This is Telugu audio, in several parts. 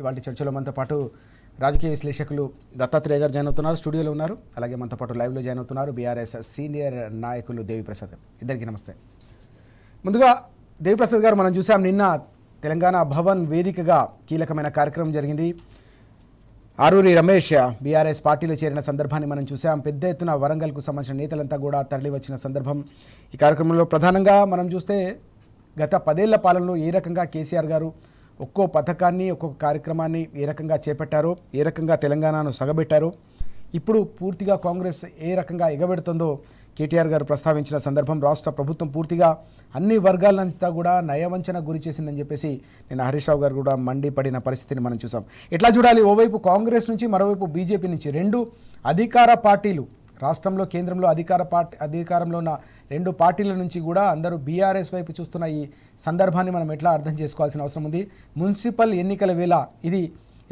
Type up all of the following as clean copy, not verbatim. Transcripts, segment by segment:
వాళ్ళ చర్చలో మనతో పాటు రాజకీయ విశ్లేషకులు దత్తాత్రేయ గారు జాయిన్ అవుతున్నారు, స్టూడియోలో ఉన్నారు. అలాగే మనతో పాటు లైవ్లో జాయిన్ అవుతున్నారు బీఆర్ఎస్ సీనియర్ నాయకులు దేవిప్రసాద్. ఇద్దరికి నమస్తే. ముందుగా దేవిప్రసాద్ గారు, మనం చూసాం నిన్న తెలంగాణ భవన్ వేదికగా కీలకమైన కార్యక్రమం జరిగింది. ఆరూరి రమేష్ బీఆర్ఎస్ పార్టీలో చేరిన సందర్భాన్ని మనం చూసాం. పెద్ద ఎత్తున వరంగల్కు సంబంధించిన నేతలంతా కూడా తరలి వచ్చిన సందర్భం. ఈ కార్యక్రమంలో ప్రధానంగా మనం చూస్తే గత 10 ఏళ్ల పాలనలో ఏ రకంగా కేసీఆర్ గారు ఒక్కో పథకాన్ని ఒక్కొక్క కార్యక్రమాన్ని ఏ రకంగా చేపట్టారో, ఏ రకంగా తెలంగాణను సగబెట్టారో, ఇప్పుడు పూర్తిగా కాంగ్రెస్ ఏ రకంగా ఎగబెడుతుందో కేటీఆర్ గారు ప్రస్తావించిన సందర్భం. రాష్ట్ర ప్రభుత్వం పూర్తిగా అన్ని వర్గాలంతా కూడా నయవంచన గురి చేసిందని చెప్పేసి నేను హరీష్ రావు గారు కూడా మండిపడిన పరిస్థితిని మనం చూసాం. ఎట్లా చూడాలి? ఓవైపు కాంగ్రెస్ నుంచి, మరోవైపు బీజేపీ నుంచి, రెండు అధికార పార్టీలు రాష్ట్రంలో, కేంద్రంలో అధికారంలో ఉన్న రెండు పార్టీల నుంచి కూడా అందరూ బీఆర్ఎస్ వైపు చూస్తున్న ఈ సందర్భాన్ని మనం ఎట్లా అర్థం చేసుకోవాల్సిన అవసరం ఉంది? మున్సిపల్ ఎన్నికల వేళ ఇది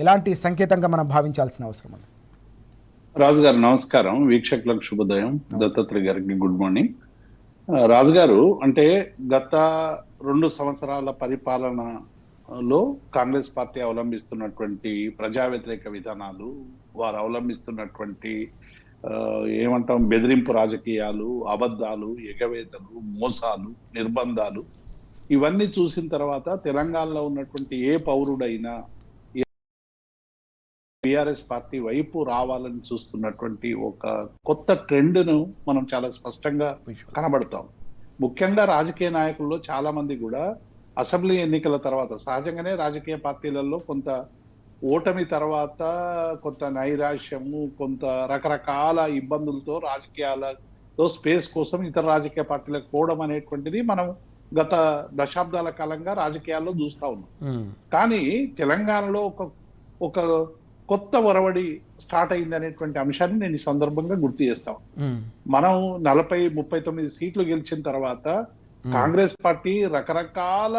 ఎలాంటి సంకేతంగా మనం భావించాల్సిన అవసరం ఉంది? రాజు గారు నమస్కారం, వీక్షకులకు శుభోదయం, దత్తాత్రేయ గారికి గుడ్ మార్నింగ్. రాజు గారు, అంటే గత 2 సంవత్సరాల పరిపాలనలో కాంగ్రెస్ పార్టీ అవలంబిస్తున్నటువంటి ప్రజా వ్యతిరేక విధానాలు, వారు అవలంబిస్తున్నటువంటి ఏమంటాం బెదిరింపు రాజకీయాలు, అబద్ధాలు, ఎగవేతలు, మోసాలు, నిర్బంధాలు, ఇవన్నీ చూసిన తర్వాత తెలంగాణలో ఉన్నటువంటి ఏ పౌరుడైనా బీఆర్ఎస్ పార్టీ వైపు రావాలని చూస్తున్నటువంటి ఒక కొత్త ట్రెండ్ను మనం చాలా స్పష్టంగా కనబడతాం. ముఖ్యంగా రాజకీయ నాయకుల్లో చాలా మంది కూడా అసెంబ్లీ ఎన్నికల తర్వాత సహజంగానే రాజకీయ పార్టీలలో కొంత ఓటమి తర్వాత కొంత నైరాశ్యము, కొంత రకరకాల ఇబ్బందులతో రాజకీయాలలో స్పేస్ కోసం ఇతర రాజకీయ పార్టీలకు పోవడం అనేటువంటిది మనం గత దశాబ్దాల కాలంగా రాజకీయాల్లో చూస్తా ఉన్నాం. కానీ తెలంగాణలో ఒక కొత్త ఒరవడి స్టార్ట్ అయింది అనేటువంటి అంశాన్ని నేను ఈ సందర్భంగా గుర్తు చేస్తాం. మనం 40-39 సీట్లు గెలిచిన తర్వాత కాంగ్రెస్ పార్టీ రకరకాల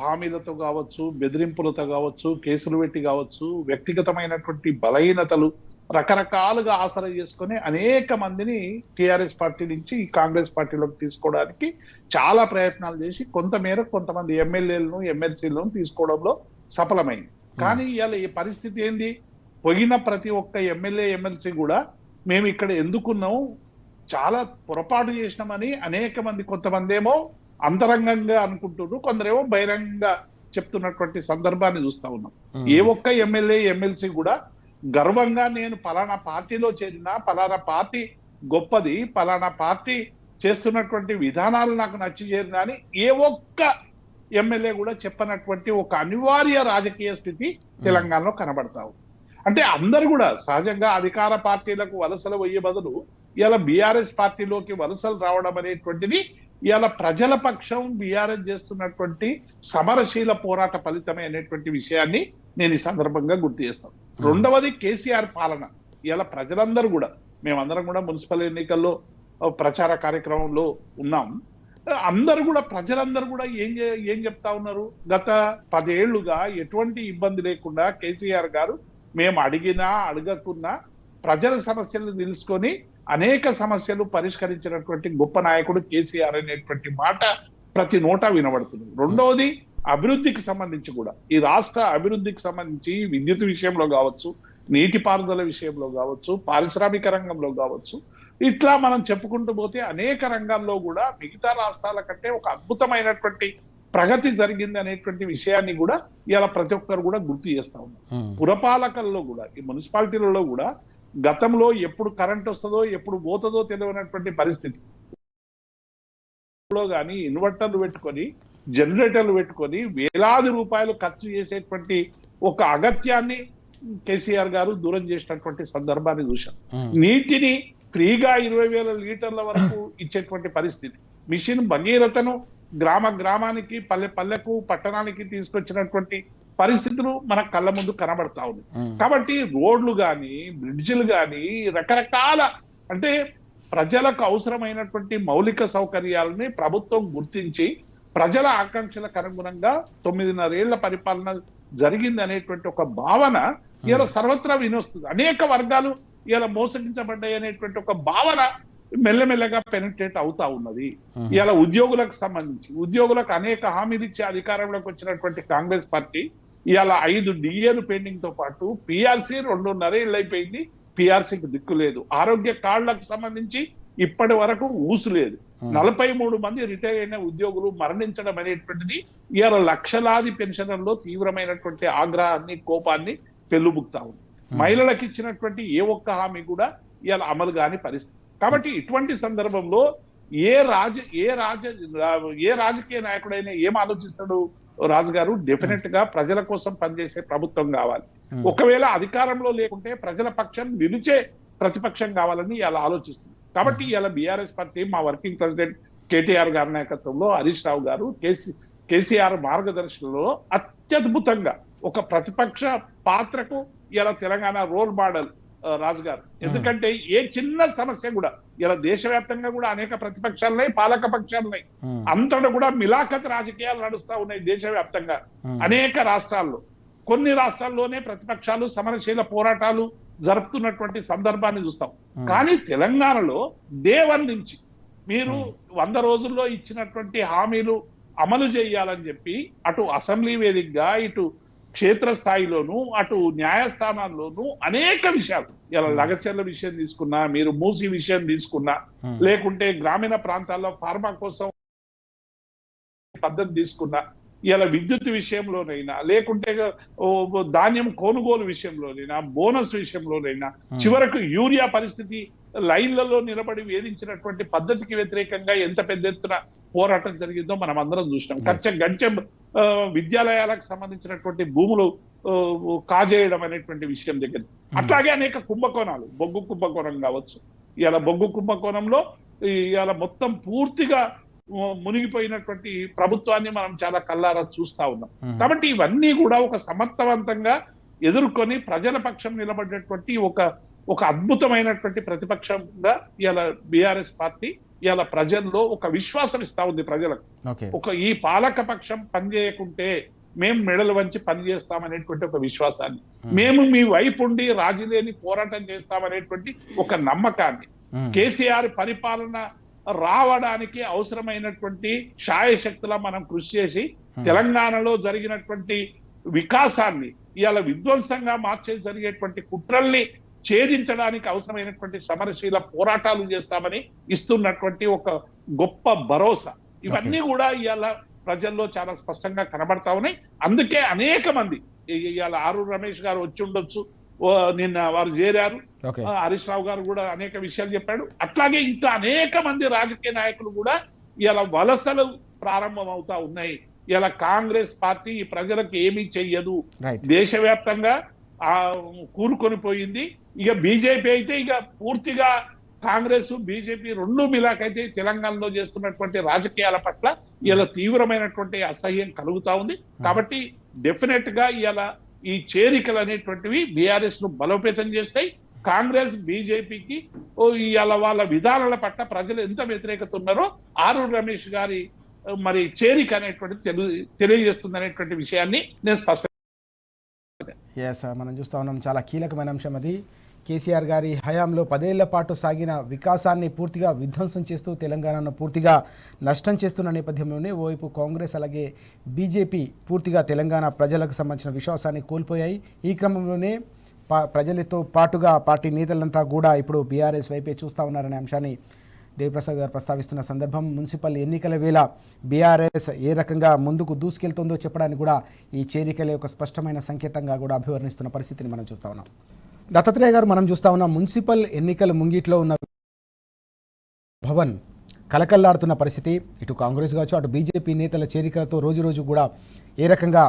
హామీలతో కావచ్చు, బెదిరింపులతో కావచ్చు, కేసులు పెట్టి కావచ్చు, వ్యక్తిగతమైనటువంటి బలహీనతలు రకరకాలుగా ఆసరా చేసుకుని అనేక మందిని టిఆర్ఎస్ పార్టీ నుంచి కాంగ్రెస్ పార్టీలోకి తీసుకోవడానికి చాలా ప్రయత్నాలు చేసి కొంతమేర కొంతమంది ఎమ్మెల్యేలను, ఎమ్మెల్సీలను తీసుకోవడంలో సఫలమైంది. కానీ ఇవాళ ఈ పరిస్థితి ఏంది? పోయిన ప్రతి ఒక్క ఎమ్మెల్యే, ఎమ్మెల్సీ కూడా మేము ఇక్కడ ఎందుకున్నాం, చాలా పొరపాటు చేసినామని అనేక మంది, కొంతమంది ఏమో అంతరంగంగా అనుకుంటున్నారు, కొందరేమో బహిరంగంగా చెప్తున్నటువంటి సందర్భాన్ని చూస్తా ఉన్నాం. ఏ ఒక్క ఎమ్మెల్యే, ఎమ్మెల్సీ కూడా గర్వంగా నేను పలానా పార్టీలో చేరినా, పలానా పార్టీ గొప్పది, పలానా పార్టీ చేస్తున్నటువంటి విధానాలు నాకు నచ్చి చేరినా అని ఏ ఒక్క ఎమ్మెల్యే కూడా చెప్పనటువంటి ఒక అనివార్య రాజకీయ స్థితి తెలంగాణలో కనబడతావు. అంటే అందరు కూడా సహజంగా అధికార పార్టీలకు వలసలు పోయే బదులు ఇలా బీఆర్ఎస్ పార్టీలోకి వలసలు రావడం అనేటువంటిది ఇలా ప్రజల పక్షం బీఆర్ఎస్ చేస్తున్నటువంటి సమరశీల పోరాట ఫలితమే అనేటువంటి విషయాన్ని నేను ఈ సందర్భంగా గుర్తు చేస్తాను. రెండవది కేసీఆర్ పాలన. ఇలా ప్రజలందరూ కూడా, మేమందరం కూడా మున్సిపల్ ఎన్నికల్లో ప్రచార కార్యక్రమంలో ఉన్నాం. అందరూ కూడా, ప్రజలందరూ కూడా ఏం చెప్తా ఉన్నారు? గత 10 ఏళ్లుగా ఎటువంటి ఇబ్బంది లేకుండా కేసీఆర్ గారు మేము అడిగినా అడగకున్నా ప్రజల సమస్యలు తెలుసుకొని అనేక సమస్యలు పరిష్కరించినటువంటి గొప్ప నాయకుడు కేసీఆర్ అనేటువంటి మాట ప్రతి నోటా వినబడుతుంది. రెండవది అభివృద్ధికి సంబంధించి కూడా, ఈ రాష్ట్ర అభివృద్ధికి సంబంధించి విద్యుత్ విషయంలో కావచ్చు, నీటిపారుదల విషయంలో కావచ్చు, పారిశ్రామిక రంగంలో కావచ్చు, ఇట్లా మనం చెప్పుకుంటూ పోతే అనేక రంగాల్లో కూడా మిగతా రాష్ట్రాల కంటే ఒక అద్భుతమైనటువంటి ప్రగతి జరిగింది అనేటువంటి విషయాన్ని కూడా ఇలా ప్రతి ఒక్కరు కూడా గుర్తు చేస్తా ఉన్నారు. పురపాలకల్లో కూడా, ఈ మున్సిపాలిటీలలో కూడా గతంలో ఎప్పుడు కరెంట్ వస్తుందో, ఎప్పుడు పోతుందో తెలియనటువంటి పరిస్థితి కానీ ఇన్వర్టర్లు పెట్టుకొని, జనరేటర్లు పెట్టుకొని వేలాది రూపాయలు ఖర్చు చేసేటువంటి ఒక అగత్యాన్ని కేసీఆర్ గారు దూరం చేసినటువంటి సందర్భాన్ని చూశాం. నీటిని ఫ్రీగా 20,000 లీటర్ల వరకు ఇచ్చేటువంటి పరిస్థితి, మిషన్ భగీరథను గ్రామానికి, పల్లెకు, పట్టణానికి తీసుకొచ్చినటువంటి పరిస్థితులు మన కళ్ళ ముందు కనబడతా ఉంది. కాబట్టి రోడ్లు కానీ, బ్రిడ్జిలు కానీ, రకరకాల, అంటే ప్రజలకు అవసరమైనటువంటి మౌలిక సౌకర్యాలని ప్రభుత్వం గుర్తించి ప్రజల ఆకాంక్షలకు అనుగుణంగా 9.5 ఏళ్ల పరిపాలన జరిగింది అనేటువంటి ఒక భావన ఇలా సర్వత్రా వినొస్తుంది. అనేక వర్గాలు ఇలా మోసగించబడ్డాయి అనేటువంటి ఒక భావన మెల్లమెల్లగా పెనిట్రేట్ అవుతా ఉన్నది. ఇలా ఉద్యోగులకు సంబంధించి, ఉద్యోగులకు అనేక హామీలు ఇచ్చే అధికారంలోకి వచ్చినటువంటి కాంగ్రెస్ పార్టీ ఇవాళ 5 డిఏలు పెండింగ్ తో పాటు పిఆర్సీ 2.5 ఏళ్ళు అయిపోయింది. పిఆర్సీకి దిక్కు లేదు. ఆరోగ్య కార్డులకు సంబంధించి ఇప్పటి వరకు ఊసు లేదు. 43 మంది రిటైర్ అయిన ఉద్యోగులు మరణించడం అనేటువంటిది ఇవాళ లక్షలాది పెన్షనర్లో తీవ్రమైనటువంటి ఆగ్రహాన్ని, కోపాన్ని పెళ్లుబుక్తా ఉంది. మహిళలకు ఇచ్చినటువంటి ఏ ఒక్క హామీ కూడా ఇవాళ అమలు కాని పరిస్థితి. కాబట్టి ఇటువంటి సందర్భంలో ఏ రాజకీయ నాయకుడైనా ఏం ఆలోచిస్తాడు రాజు గారు? డెఫినెట్ గా ప్రజల కోసం పనిచేసే ప్రభుత్వం కావాలి. ఒకవేళ అధికారంలో లేకుంటే ప్రజల పక్షం నిలిచే ప్రతిపక్షం కావాలని ఇలా ఆలోచిస్తుంది. కాబట్టి ఇలా బీఆర్ఎస్ పార్టీ, మా వర్కింగ్ ప్రెసిడెంట్ కేటీఆర్ గారి నాయకత్వంలో హరీష్ రావు గారు, కేసీఆర్ మార్గదర్శనంలో అత్యద్భుతంగా ఒక ప్రతిపక్ష పాత్రకు ఇలా తెలంగాణ రోల్ మోడల్ రాజు గారు. ఎందుకంటే ఏ చిన్న సమస్య కూడా ఇలా దేశవ్యాప్తంగా కూడా అనేక ప్రతిపక్షాలున్నాయి, పాలక పక్షాలున్నాయి. అంతటా కూడా మిలాఖత్ రాజకీయాలు నడుస్తా ఉన్నాయి దేశవ్యాప్తంగా అనేక రాష్ట్రాల్లో. కొన్ని రాష్ట్రాల్లోనే ప్రతిపక్షాలు సమరశీల పోరాటాలు జరుపుతున్నటువంటి సందర్భాన్ని చూస్తాం. కానీ తెలంగాణలో డే 1 నుంచి మీరు 100 రోజుల్లో ఇచ్చినటువంటి హామీలు అమలు చేయాలని చెప్పి అటు అసెంబ్లీ వేదికగా, ఇటు క్షేత్రస్థాయిలోను, అటు న్యాయస్థానాల్లోనూ అనేక విషయాలు, ఇలా లగచర్ల విషయం తీసుకున్నా, మీరు మూసి విషయం తీసుకున్నా, లేకుంటే గ్రామీణ ప్రాంతాల్లో ఫార్మా కోసం పద్ధతి తీసుకున్నా, ఇలా విద్యుత్ విషయంలోనైనా, లేకుంటే ధాన్యం కొనుగోలు విషయంలోనైనా, బోనస్ విషయంలోనైనా, చివరకు యూరియా పరిస్థితి లైన్లలో నిలబడి వేధించినటువంటి పద్ధతికి వ్యతిరేకంగా ఎంత పెద్ద ఎత్తున పోరాటం జరిగిందో మనం అందరం చూసినాం. గంచెం విద్యాలయాలకు సంబంధించినటువంటి భూములు కాజేయడం అనేటువంటి విషయం దగ్గర, అట్లాగే అనేక కుంభకోణాలు, బొగ్గు కుంభకోణం కావచ్చు. ఇలా బొగ్గు కుంభకోణంలో ఇలా మొత్తం పూర్తిగా మునిగిపోయినటువంటి ప్రభుత్వాన్ని మనం చాలా కల్లారా చూస్తా ఉన్నాం. కాబట్టి ఇవన్నీ కూడా ఒక సమర్థవంతంగా ఎదుర్కొని ప్రజల పక్షం నిలబడినటువంటి ఒక అద్భుతమైనటువంటి ప్రతిపక్షంగా ఇలా బీఆర్ఎస్ పార్టీ ఇలా ప్రజల్లో ఒక విశ్వాసం ఇస్తా ఉంది ప్రజలకు. ఈ పాలక పక్షం పనిచేయకుంటే మేము మెడలు వంచి పనిచేస్తామనేటువంటి ఒక విశ్వాసాన్ని, మేము మీ వైపు ఉండి రాజీలేని పోరాటం చేస్తామనేటువంటి ఒక నమ్మకాన్ని, కేసీఆర్ పరిపాలన రావడానికి అవసరమైనటువంటి శాయశక్తులా మనం కృషి చేసి తెలంగాణలో జరిగినటువంటి వికాసాన్ని ఇవాళ విధ్వంసంగా మార్చే జరిగేటువంటి కుట్రల్ని ఛేదించడానికి అవసరమైనటువంటి సమరశీల పోరాటాలు చేస్తామని ఇస్తున్నటువంటి ఒక గొప్ప భరోసా, ఇవన్నీ కూడా ఇవాళ ప్రజల్లో చాలా స్పష్టంగా కనబడతా ఉన్నాయి. అందుకే అనేక మంది ఇవాళ ఆరూరు రమేష్ గారు వచ్చి ఉండొచ్చు, నిన్న వారు చేరారు, హరీష్ రావు గారు కూడా అనేక విషయాలు చెప్పాడు. అట్లాగే ఇంకా అనేక మంది రాజకీయ నాయకులు కూడా ఇలా వలసలు ప్రారంభం అవుతా ఉన్నాయి. ఇలా కాంగ్రెస్ పార్టీ ప్రజలకు ఏమీ చెయ్యదు, దేశవ్యాప్తంగా కూరుకొని పోయింది. ఇక బీజేపీ అయితే ఇక పూర్తిగా కాంగ్రెస్ బీజేపీ రెండు మిలాకైతే తెలంగాణలో చేస్తున్నటువంటి రాజకీయాల పట్ల ఇలా తీవ్రమైనటువంటి అసహ్యం కలుగుతా ఉంది. కాబట్టి డెఫినెట్ గా ఇలా ఈ చేరికలు అనేటువంటివి బీఆర్ఎస్ ను బలోపేతం చేస్తాయి. కాంగ్రెస్ బీజేపీకి ఇలా వాళ్ళ విధానాల పట్ల ప్రజలు ఎంత వ్యతిరేకత ఉన్నారో ఆరూరు రమేష్ గారి మరి చేరిక అనేటువంటి తెలియజేస్తుంది అనేటువంటి విషయాన్ని నేను స్పష్టంగా మనం చూస్తా ఉన్నాం. చాలా కీలకమైన అంశం అది. కేసీఆర్ గారి హయాంలో 10 ఏళ్ల పాటు సాగిన వికాసాన్ని పూర్తిగా విధ్వంసం చేస్తూ తెలంగాణను పూర్తిగా నష్టం చేస్తున్న నేపథ్యంలోనే ఓవైపు కాంగ్రెస్ అలాగే బీజేపీ పూర్తిగా తెలంగాణ ప్రజలకు సంబంధించిన విశ్వాసాన్ని కోల్పోయాయి. ఈ క్రమంలోనే ప్రజలతో పాటుగా పార్టీ నేతలంతా కూడా ఇప్పుడు బీఆర్ఎస్ వైపే చూస్తూ ఉన్నారనే అంశాన్ని దేవిప్రసాద్ గారు ప్రస్తావిస్తున్న సందర్భం. మున్సిపల్ ఎన్నికల వేళ బీఆర్ఎస్ ఏ రకంగా ముందుకు దూసుకెళ్తుందో చెప్పడానికి కూడా ఈ చేరికలే ఒక స్పష్టమైన సంకేతంగా కూడా అభివర్ణిస్తున్న పరిస్థితిని మనం చూస్తూ ఉన్నాం. దత్తాత్రేయ గారు, మనం చూస్తా ఉన్నాం మున్సిపల్ ఎన్నికల ముంగిట్లో ఉన్న భవన్ కలకల్లాడుతున్న పరిస్థితి. ఇటు కాంగ్రెస్ కావచ్చు, అటు బీజేపీ నేతల చేరికలతో రోజు రోజు కూడా ఏ రకంగా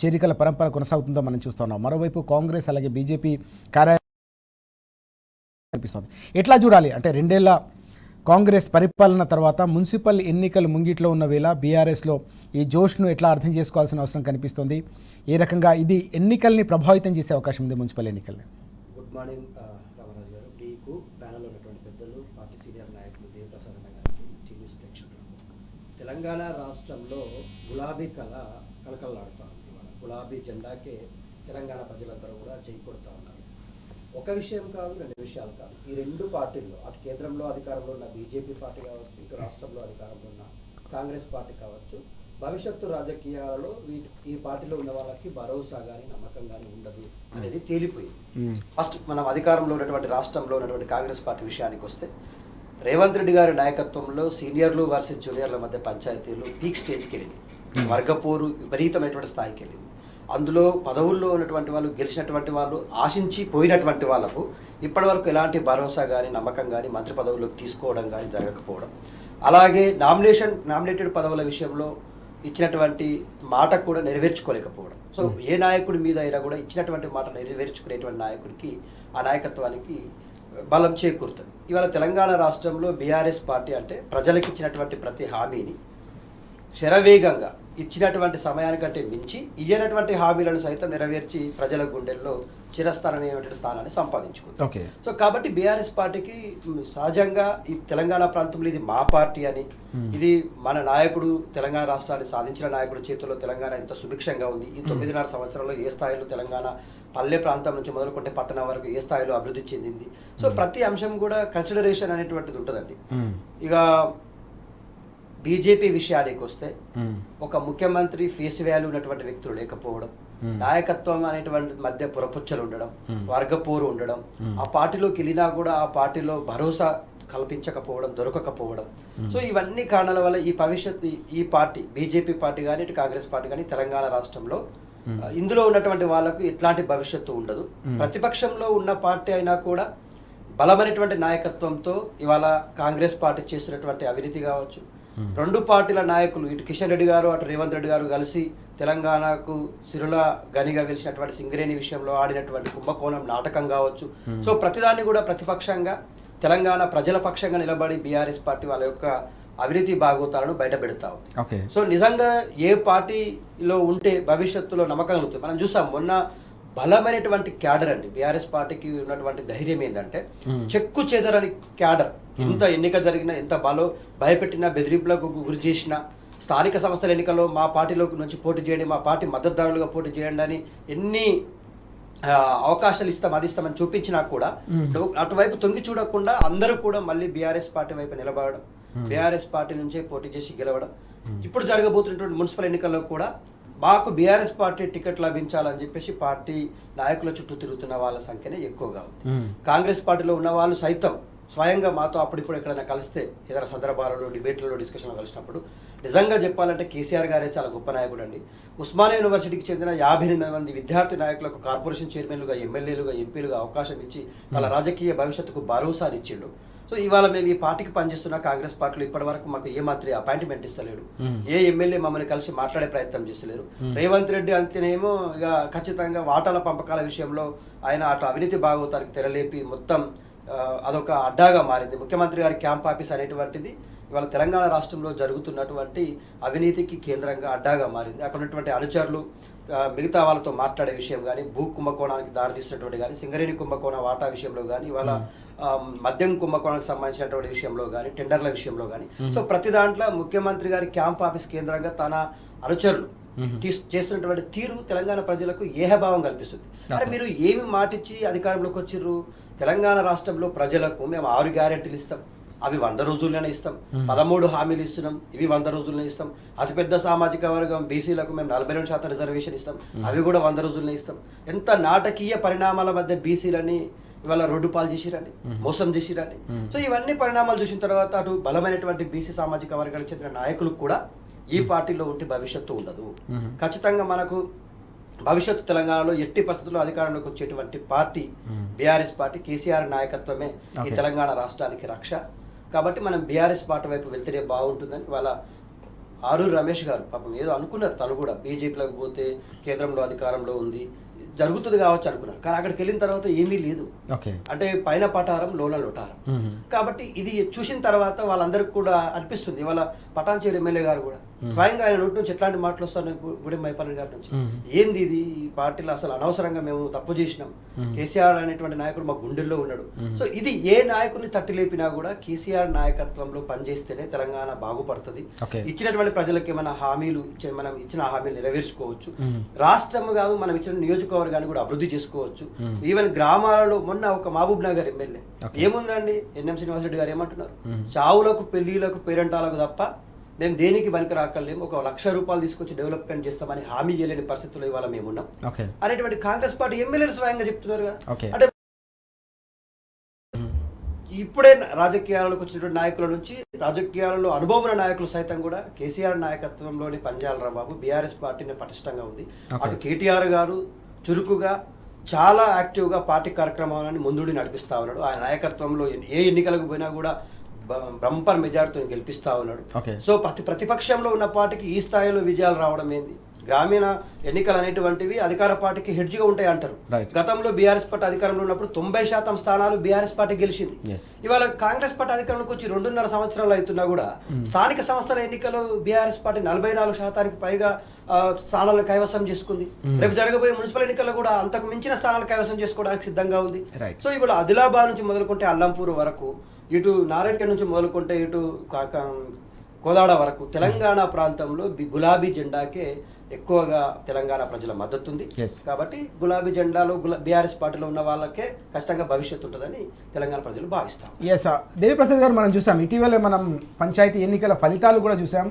చేరికల పరంపర కొనసాగుతుందో మనం చూస్తూ ఉన్నాం. మరోవైపు కాంగ్రెస్ అలాగే బీజేపీ కార్యాలయం కనిపిస్తుంది. ఎట్లా చూడాలి అంటే 2 ఏళ్ల కాంగ్రెస్ పరిపాలన తర్వాత మున్సిపల్ ఎన్నికలు ముంగిట్లో ఉన్న వేళ బీఆర్ఎస్లో ఈ జోష్ను ఎట్లా అర్థం చేసుకోవాల్సిన అవసరం కనిపిస్తుంది? ఏ రకంగా ఇది ఎన్నికల్ని ప్రభావితం చేసే అవకాశం ఉంది మున్సిపల్ ఎన్నికల్ని? గుడ్ మార్నింగ్ రామరాజు గారు, టీకు ప్యానల్లో ఉన్నటువంటి పెద్దలు, పార్టీ సీనియర్ నాయకులు, దేవప్రసాద్ గారికి, టీవీ ప్రేక్షకులకు. తెలంగాణ రాష్ట్రంలో గులాబీ కళ కలకల్లాడుతూ ఉంది. గులాబీ జెండాకే తెలంగాణ ప్రజలందరూ కూడా చేయి కొడుతూ ఉన్నారు. ఒక విషయం కాదు, 2 విషయాలు కాదు. ఈ 2 పార్టీల్లో, అటు కేంద్రంలో అధికారంలో ఉన్న బీజేపీ పార్టీ కావచ్చు, ఇటు రాష్ట్రంలో అధికారంలో ఉన్న కాంగ్రెస్ పార్టీ కావచ్చు, భవిష్యత్తు రాజకీయాలలో ఈ పార్టీలో ఉన్న వాళ్ళకి భరోసా కానీ నమ్మకం కానీ ఉండదు అనేది తేలిపోయింది. ఫస్ట్ మనం అధికారంలో ఉన్నటువంటి రాష్ట్రంలో ఉన్నటువంటి కాంగ్రెస్ పార్టీ విషయానికి వస్తే రేవంత్ రెడ్డి గారి నాయకత్వంలో సీనియర్లు వర్సెస్ జూనియర్ల మధ్య పంచాయతీలు పీక్ స్టేజ్కి వెళ్ళింది. వర్గపోరు విపరీతమైనటువంటి స్థాయికి వెళ్ళింది. అందులో పదవుల్లో ఉన్నటువంటి వాళ్ళు, గెలిచినటువంటి వాళ్ళు, ఆశించి పోయినటువంటి వాళ్ళకు ఇప్పటి వరకు ఎలాంటి భరోసా కానీ నమ్మకం కానీ మంత్రి పదవులకు తీసుకోవడం కానీ జరగకపోవడం, అలాగే నామినేటెడ్ పదవుల విషయంలో ఇచ్చినటువంటి మాట కూడా నెరవేర్చుకోలేకపోవడం. సో ఏ నాయకుడి మీద అయినా కూడా ఇచ్చినటువంటి మాట నెరవేర్చుకునేటువంటి నాయకుడికి, ఆ నాయకత్వానికి బలం చేకూరుతుంది. ఇవాళ తెలంగాణ రాష్ట్రంలో బీఆర్ఎస్ పార్టీ అంటే ప్రజలకు ఇచ్చినటువంటి ప్రతి హామీని శరవేగంగా ఇచ్చినటువంటి సమయానికంటే మించి ఇయ్యనటువంటి హామీలను సైతం నెరవేర్చి ప్రజల గుండెల్లో చిరస్థానమైనటువంటి స్థానాన్ని సంపాదించుకుంది. ఓకే. సో కాబట్టి బీఆర్ఎస్ పార్టీకి సహజంగా ఈ తెలంగాణ ప్రాంతంలో ఇది మా పార్టీ అని, ఇది మన నాయకుడు తెలంగాణ రాష్ట్రాన్ని సాధించిన నాయకుడు చేతుల్లో తెలంగాణ ఎంత సుభిక్షంగా ఉంది, ఈ 9.5 సంవత్సరాల్లో ఏ స్థాయిలో తెలంగాణ పల్లె ప్రాంతం నుంచి మొదలుకుంటే పట్టణం వరకు ఏ స్థాయిలో అభివృద్ధి చెందింది. సో ప్రతి అంశం కూడా కన్సిడరేషన్ అనేటువంటిది ఉంటుందండి. ఇక బీజేపీ విషయానికి వస్తే ఒక ముఖ్యమంత్రి ఫేస్ వాల్యూ ఉన్నటువంటి వ్యక్తులు లేకపోవడం, నాయకత్వం అనేటువంటి మధ్య పురపుచ్చలు ఉండడం, వర్గపోరు ఉండడం, ఆ పార్టీలోకి వెళ్ళినా కూడా ఆ పార్టీలో భరోసా కల్పించకపోవడం, దొరకకపోవడం. సో ఇవన్నీ కారణాల వల్ల ఈ పార్టీ బీజేపీ పార్టీ కానీ ఇటు కాంగ్రెస్ పార్టీ కానీ తెలంగాణ రాష్ట్రంలో ఇందులో ఉన్నటువంటి వాళ్ళకు ఎట్లాంటి భవిష్యత్తు ఉండదు. ప్రతిపక్షంలో ఉన్న పార్టీ అయినా కూడా బలమైనటువంటి నాయకత్వంతో ఇవాళ కాంగ్రెస్ పార్టీ చేసినటువంటి అవినీతి కావచ్చు, రెండు పార్టీల నాయకులు ఇటు కిషన్ రెడ్డి గారు అటు రేవంత్ రెడ్డి గారు కలిసి తెలంగాణకు సిరుల గనిగా వెలిసినటువంటి సింగరేణి విషయంలో ఆడినటువంటి కుంభకోణం నాటకం కావచ్చు. సో ప్రతిదాన్ని కూడా ప్రతిపక్షంగా తెలంగాణ ప్రజల పక్షంగా నిలబడి బీఆర్ఎస్ పార్టీ వాళ్ళ యొక్క అవినీతి భాగోతాలను బయట పెడతా ఉంది. సో నిజంగా ఏ పార్టీలో ఉంటే భవిష్యత్తులో నమ్మకం కలుగుతుంది. మనం చూసాం మొన్న బలమైనటువంటి క్యాడర్ అండి. బీఆర్ఎస్ పార్టీకి ఉన్నటువంటి ధైర్యం ఏంటంటే చెక్కు చెదరని క్యాడర్. ఎంత ఎన్నిక జరిగినా, ఎంత భయపెట్టినా, బెదిరింపులకు గురి చేసినా, స్థానిక సంస్థల ఎన్నికల్లో మా పార్టీలోకి నుంచి పోటీ చేయండి, మా పార్టీ మద్దతుదారులుగా పోటీ చేయండి అని ఎన్ని అవకాశాలు అది ఇస్తామని చూపించినా కూడా అటువైపు తొంగి చూడకుండా అందరూ కూడా మళ్ళీ బీఆర్ఎస్ పార్టీ వైపు నిలబడడం, బీఆర్ఎస్ పార్టీ నుంచే పోటీ చేసి గెలవడం. ఇప్పుడు జరగబోతున్నటువంటి మున్సిపల్ ఎన్నికల్లో కూడా మాకు బీఆర్ఎస్ పార్టీ టికెట్ లభించాలని చెప్పేసి పార్టీ నాయకుల చుట్టూ తిరుగుతున్న వాళ్ళ సంఖ్యనే ఎక్కువగా ఉంది. కాంగ్రెస్ పార్టీలో ఉన్న వాళ్ళు సైతం స్వయంగా మాతో అప్పుడిప్పుడు ఎక్కడైనా కలిస్తే ఏదైనా సందర్భాలలో, డిబేట్లలో, డిస్కషన్లో కలిసినప్పుడు నిజంగా చెప్పాలంటే కేసీఆర్ గారే చాలా గొప్ప నాయకుడు అండి. ఉస్మానియా యూనివర్సిటీకి చెందిన 58 మంది విద్యార్థి నాయకులకు కార్పొరేషన్ చైర్మన్లుగా, ఎమ్మెల్యేలుగా, ఎంపీలుగా అవకాశం ఇచ్చి వాళ్ళ రాజకీయ భవిష్యత్తుకు భరోసానిచ్చిండు. సో ఇవాళ మేము ఈ పార్టీకి పనిచేస్తున్న కాంగ్రెస్ పార్టీలో ఇప్పటి వరకు మాకు ఏ మంత్రి అపాయింట్మెంట్ ఇస్తలేడు, ఏ ఎమ్మెల్యే మమ్మల్ని కలిసి మాట్లాడే ప్రయత్నం చేస్తలేరు. రేవంత్ రెడ్డి అంతేనేమో ఇక ఖచ్చితంగా వాటాల పంపకాల విషయంలో ఆయన అటు అవినీతి భాగవతానికి తెరలేపి మొత్తం అదొక అడ్డాగా మారింది. ముఖ్యమంత్రి గారి క్యాంప్ ఆఫీస్ అనేటువంటిది ఇవాళ తెలంగాణ రాష్ట్రంలో జరుగుతున్నటువంటి అవినీతికి కేంద్రంగా అడ్డాగా మారింది. అక్కడ ఉన్నటువంటి అనుచరులు మిగతా వాళ్ళతో మాట్లాడే విషయం కానీ, భూ కుంభకోణానికి దారితీసినటువంటి కానీ, సింగరేణి కుంభకోణ వాటా విషయంలో కానీ, ఇవాళ మద్యం కుంభకోణానికి సంబంధించినటువంటి విషయంలో కానీ, టెండర్ల విషయంలో కానీ, సో ప్రతి దాంట్లో ముఖ్యమంత్రి గారి క్యాంప్ ఆఫీస్ కేంద్రంగా తన అనుచరులు చేస్తున్నటువంటి తీరు తెలంగాణ ప్రజలకు ఏహభావం కల్పిస్తుంది. అంటే మీరు ఏమి మాటిచ్చి అధికారంలోకి వచ్చిర్రు? తెలంగాణ రాష్ట్రంలో ప్రజలకు మేము 6 గ్యారెంటీలు ఇస్తాం, అవి 100 రోజుల్లోనే ఇస్తాం. 13 హామీలు ఇస్తున్నాం, ఇవి 100 రోజుల్లోనే ఇస్తాం. అతిపెద్ద సామాజిక వర్గం బీసీలకు మేము 42% రిజర్వేషన్ ఇస్తాం, అవి కూడా 100 రోజుల్లోనే ఇస్తాం. ఎంత నాటకీయ పరిణామాల మధ్య బీసీలని ఇవాళ రోడ్డు పాలు చేసిరండి, మోసం చేసిరండి. సో ఇవన్నీ పరిణామాలు చూసిన తర్వాత అటు బలమైనటువంటి బీసీ సామాజిక వర్గానికి చెందిన నాయకులకు కూడా ఈ పార్టీలో ఉంటే భవిష్యత్తు ఉండదు. ఖచ్చితంగా మనకు భవిష్యత్తు తెలంగాణలో ఎట్టి పరిస్థితుల్లో అధికారంలోకి వచ్చేటువంటి పార్టీ బీఆర్ఎస్ పార్టీ, కేసీఆర్ నాయకత్వమే ఈ తెలంగాణ రాష్ట్రానికి రక్ష. కాబట్టి మనం బీఆర్ఎస్ పార్టీ వైపు వెళ్తేనే బాగుంటుందని వాళ్ళ ఆరూరు రమేష్ గారు పాపం ఏదో అనుకున్నారు, తను కూడా బీజేపీలోకి పోతే కేంద్రంలో అధికారంలో ఉంది జరుగుతుంది కావచ్చు అనుకున్నారు. కానీ అక్కడికి వెళ్ళిన తర్వాత ఏమీ లేదు. అంటే పైన పటారం లోన లొటారం. కాబట్టి ఇది చూసిన తర్వాత వాళ్ళందరికీ కూడా అనిపిస్తుంది. ఇవాళ పటాన్చేరు ఎమ్మెల్యే గారు కూడా స్వయంగా ఆయన నోటి నుంచి ఎట్లాంటి మాటలు వస్తున్నాయి గుడి మైపాల్ గారి నుంచి, ఏంది ఇది, ఈ పార్టీలో అసలు అనవసరంగా మేము తప్పు చేసినాం, కేసీఆర్ అనేటువంటి నాయకుడు మా గుండెల్లో ఉన్నాడు. సో ఇది ఏ నాయకుడిని తట్టి లేపినా కూడా కేసీఆర్ నాయకత్వంలో పనిచేస్తేనే తెలంగాణ బాగుపడుతుంది. ఇచ్చినటువంటి ప్రజలకు ఏమైనా హామీలు మనం ఇచ్చిన హామీలు నెరవేర్చుకోవచ్చు. రాష్ట్రం కాదు, మనం ఇచ్చిన నియోజకవర్గాన్ని కూడా అభివృద్ధి చేసుకోవచ్చు. ఈవెన్ గ్రామాలలో మొన్న ఒక మహబూబ్ నగర్ ఎమ్మెల్యే ఏముందండి, ఎన్ఎం శ్రీనివాసరెడ్డి గారు ఏమంటున్నారు, చావులకు, పెళ్లిలకు, పేరెంటాలకు తప్ప మేము దేనికి పనికి రాకలేము, ఒక 1,00,000 రూపాయలు తీసుకొచ్చి డెవలప్మెంట్ చేస్తామని హామీ చేయలేని పరిస్థితుల్లో ఇవాళ మేమున్నాం ఓకే అనేటువంటి కాంగ్రెస్ పార్టీ ఎమ్మెల్యేలు స్వయంగా చెప్తున్నారు కదా. ఓకే అంటే ఇప్పుడే రాజకీయాలకు వచ్చినటువంటి నాయకుల నుంచి రాజకీయాలలో అనుభవం ఉన్న నాయకులు సైతం కూడా కేసీఆర్ నాయకత్వంలోని పనిచేయాలరా బాబు, బీఆర్ఎస్ పార్టీని పటిష్టంగా ఉంది. అటు కేటీఆర్ గారు చురుకుగా చాలా యాక్టివ్గా పార్టీ కార్యక్రమాలను ముందుండి నడిపిస్తా ఉన్నాడు. ఆయన నాయకత్వంలో ఏ ఎన్నికలకు పోయినా కూడా బంపర్ మెజార్టీతో గెలిపిస్తా ఉన్నాడు. సో ప్రతిపక్షంలో ఉన్న పార్టీకి ఈ స్థాయిలో విజయాలు రావడం ఏంది? గ్రామీణ ఎన్నికలు అనేటువంటివి అధికార పార్టీకి హెడ్జ్గా ఉంటాయి అంటారు. గతంలో బీఆర్ఎస్ పార్టీ అధికారంలో ఉన్నప్పుడు 90% స్థానాలు బీఆర్ఎస్ పార్టీ గెలిచింది. ఇవాళ కాంగ్రెస్ పార్టీ అధికారంలోకి వచ్చి 2.5 సంవత్సరాలు అవుతున్నా కూడా స్థానిక సంస్థల ఎన్నికలు బీఆర్ఎస్ పార్టీ 44% పైగా స్థానాలను కైవసం చేసుకుంది. రేపు జరగబోయే మున్సిపల్ ఎన్నికల్లో కూడా అంతకు మించిన స్థానాలు కైవసం చేసుకోవడానికి సిద్ధంగా ఉంది. సో ఇవాళ ఆదిలాబాద్ నుంచి మొదలుకుంటే అల్లంపూర్ వరకు, ఇటు నారాయణఖేడ్ నుంచి మొదలుకుంటే ఇటు కోదాడ వరకు తెలంగాణ ప్రాంతంలో గులాబీ జెండాకే ఎక్కువగా తెలంగాణ ప్రజల మద్దతు ఉంది. కాబట్టి గులాబీ జెండాలో బీఆర్ఎస్ పార్టీలో ఉన్న వాళ్ళకే ఖచ్చితంగా భవిష్యత్తు ఉంటుందని తెలంగాణ ప్రజలు భావిస్తాం. దేవిప్రసాద్ గారు, మనం చూసాం ఇటీవల మనం పంచాయతీ ఎన్నికల ఫలితాలు కూడా చూసాం.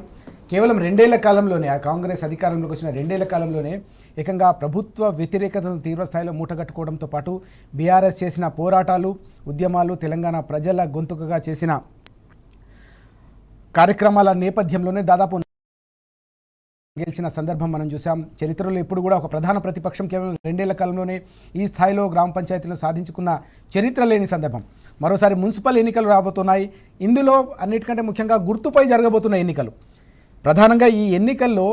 కేవలం 2 ఏళ్ల కాలంలోనే, ఆ కాంగ్రెస్ అధికారంలోకి వచ్చిన 2 ఏళ్ల కాలంలోనే ఏకంగా ప్రభుత్వ వ్యతిరేకతను తీవ్రస్థాయిలో మూటగట్టుకోవడంతో పాటు బీఆర్ఎస్ చేసిన పోరాటాలు, ఉద్యమాలు, తెలంగాణ ప్రజల గొంతుకగా చేసిన కార్యక్రమాల నేపథ్యంలోనే దాదాపు గెలిచిన సందర్భం మనం చూసాం. చరిత్రలో ఎప్పుడు కూడా ఒక ప్రధాన ప్రతిపక్షం కేవలం 2 ఏళ్ల కాలంలోనే ఈ స్థాయిలో గ్రామ పంచాయతీలు సాధించుకున్న చరిత్ర లేని సందర్భం. మరోసారి మున్సిపల్ ఎన్నికలు రాబోతున్నాయి. ఇందులో అన్నిటికంటే ముఖ్యంగా గుర్తుపై జరగబోతున్న ఎన్నికలు. ప్రధానంగా ఈ ఎన్నికల్లో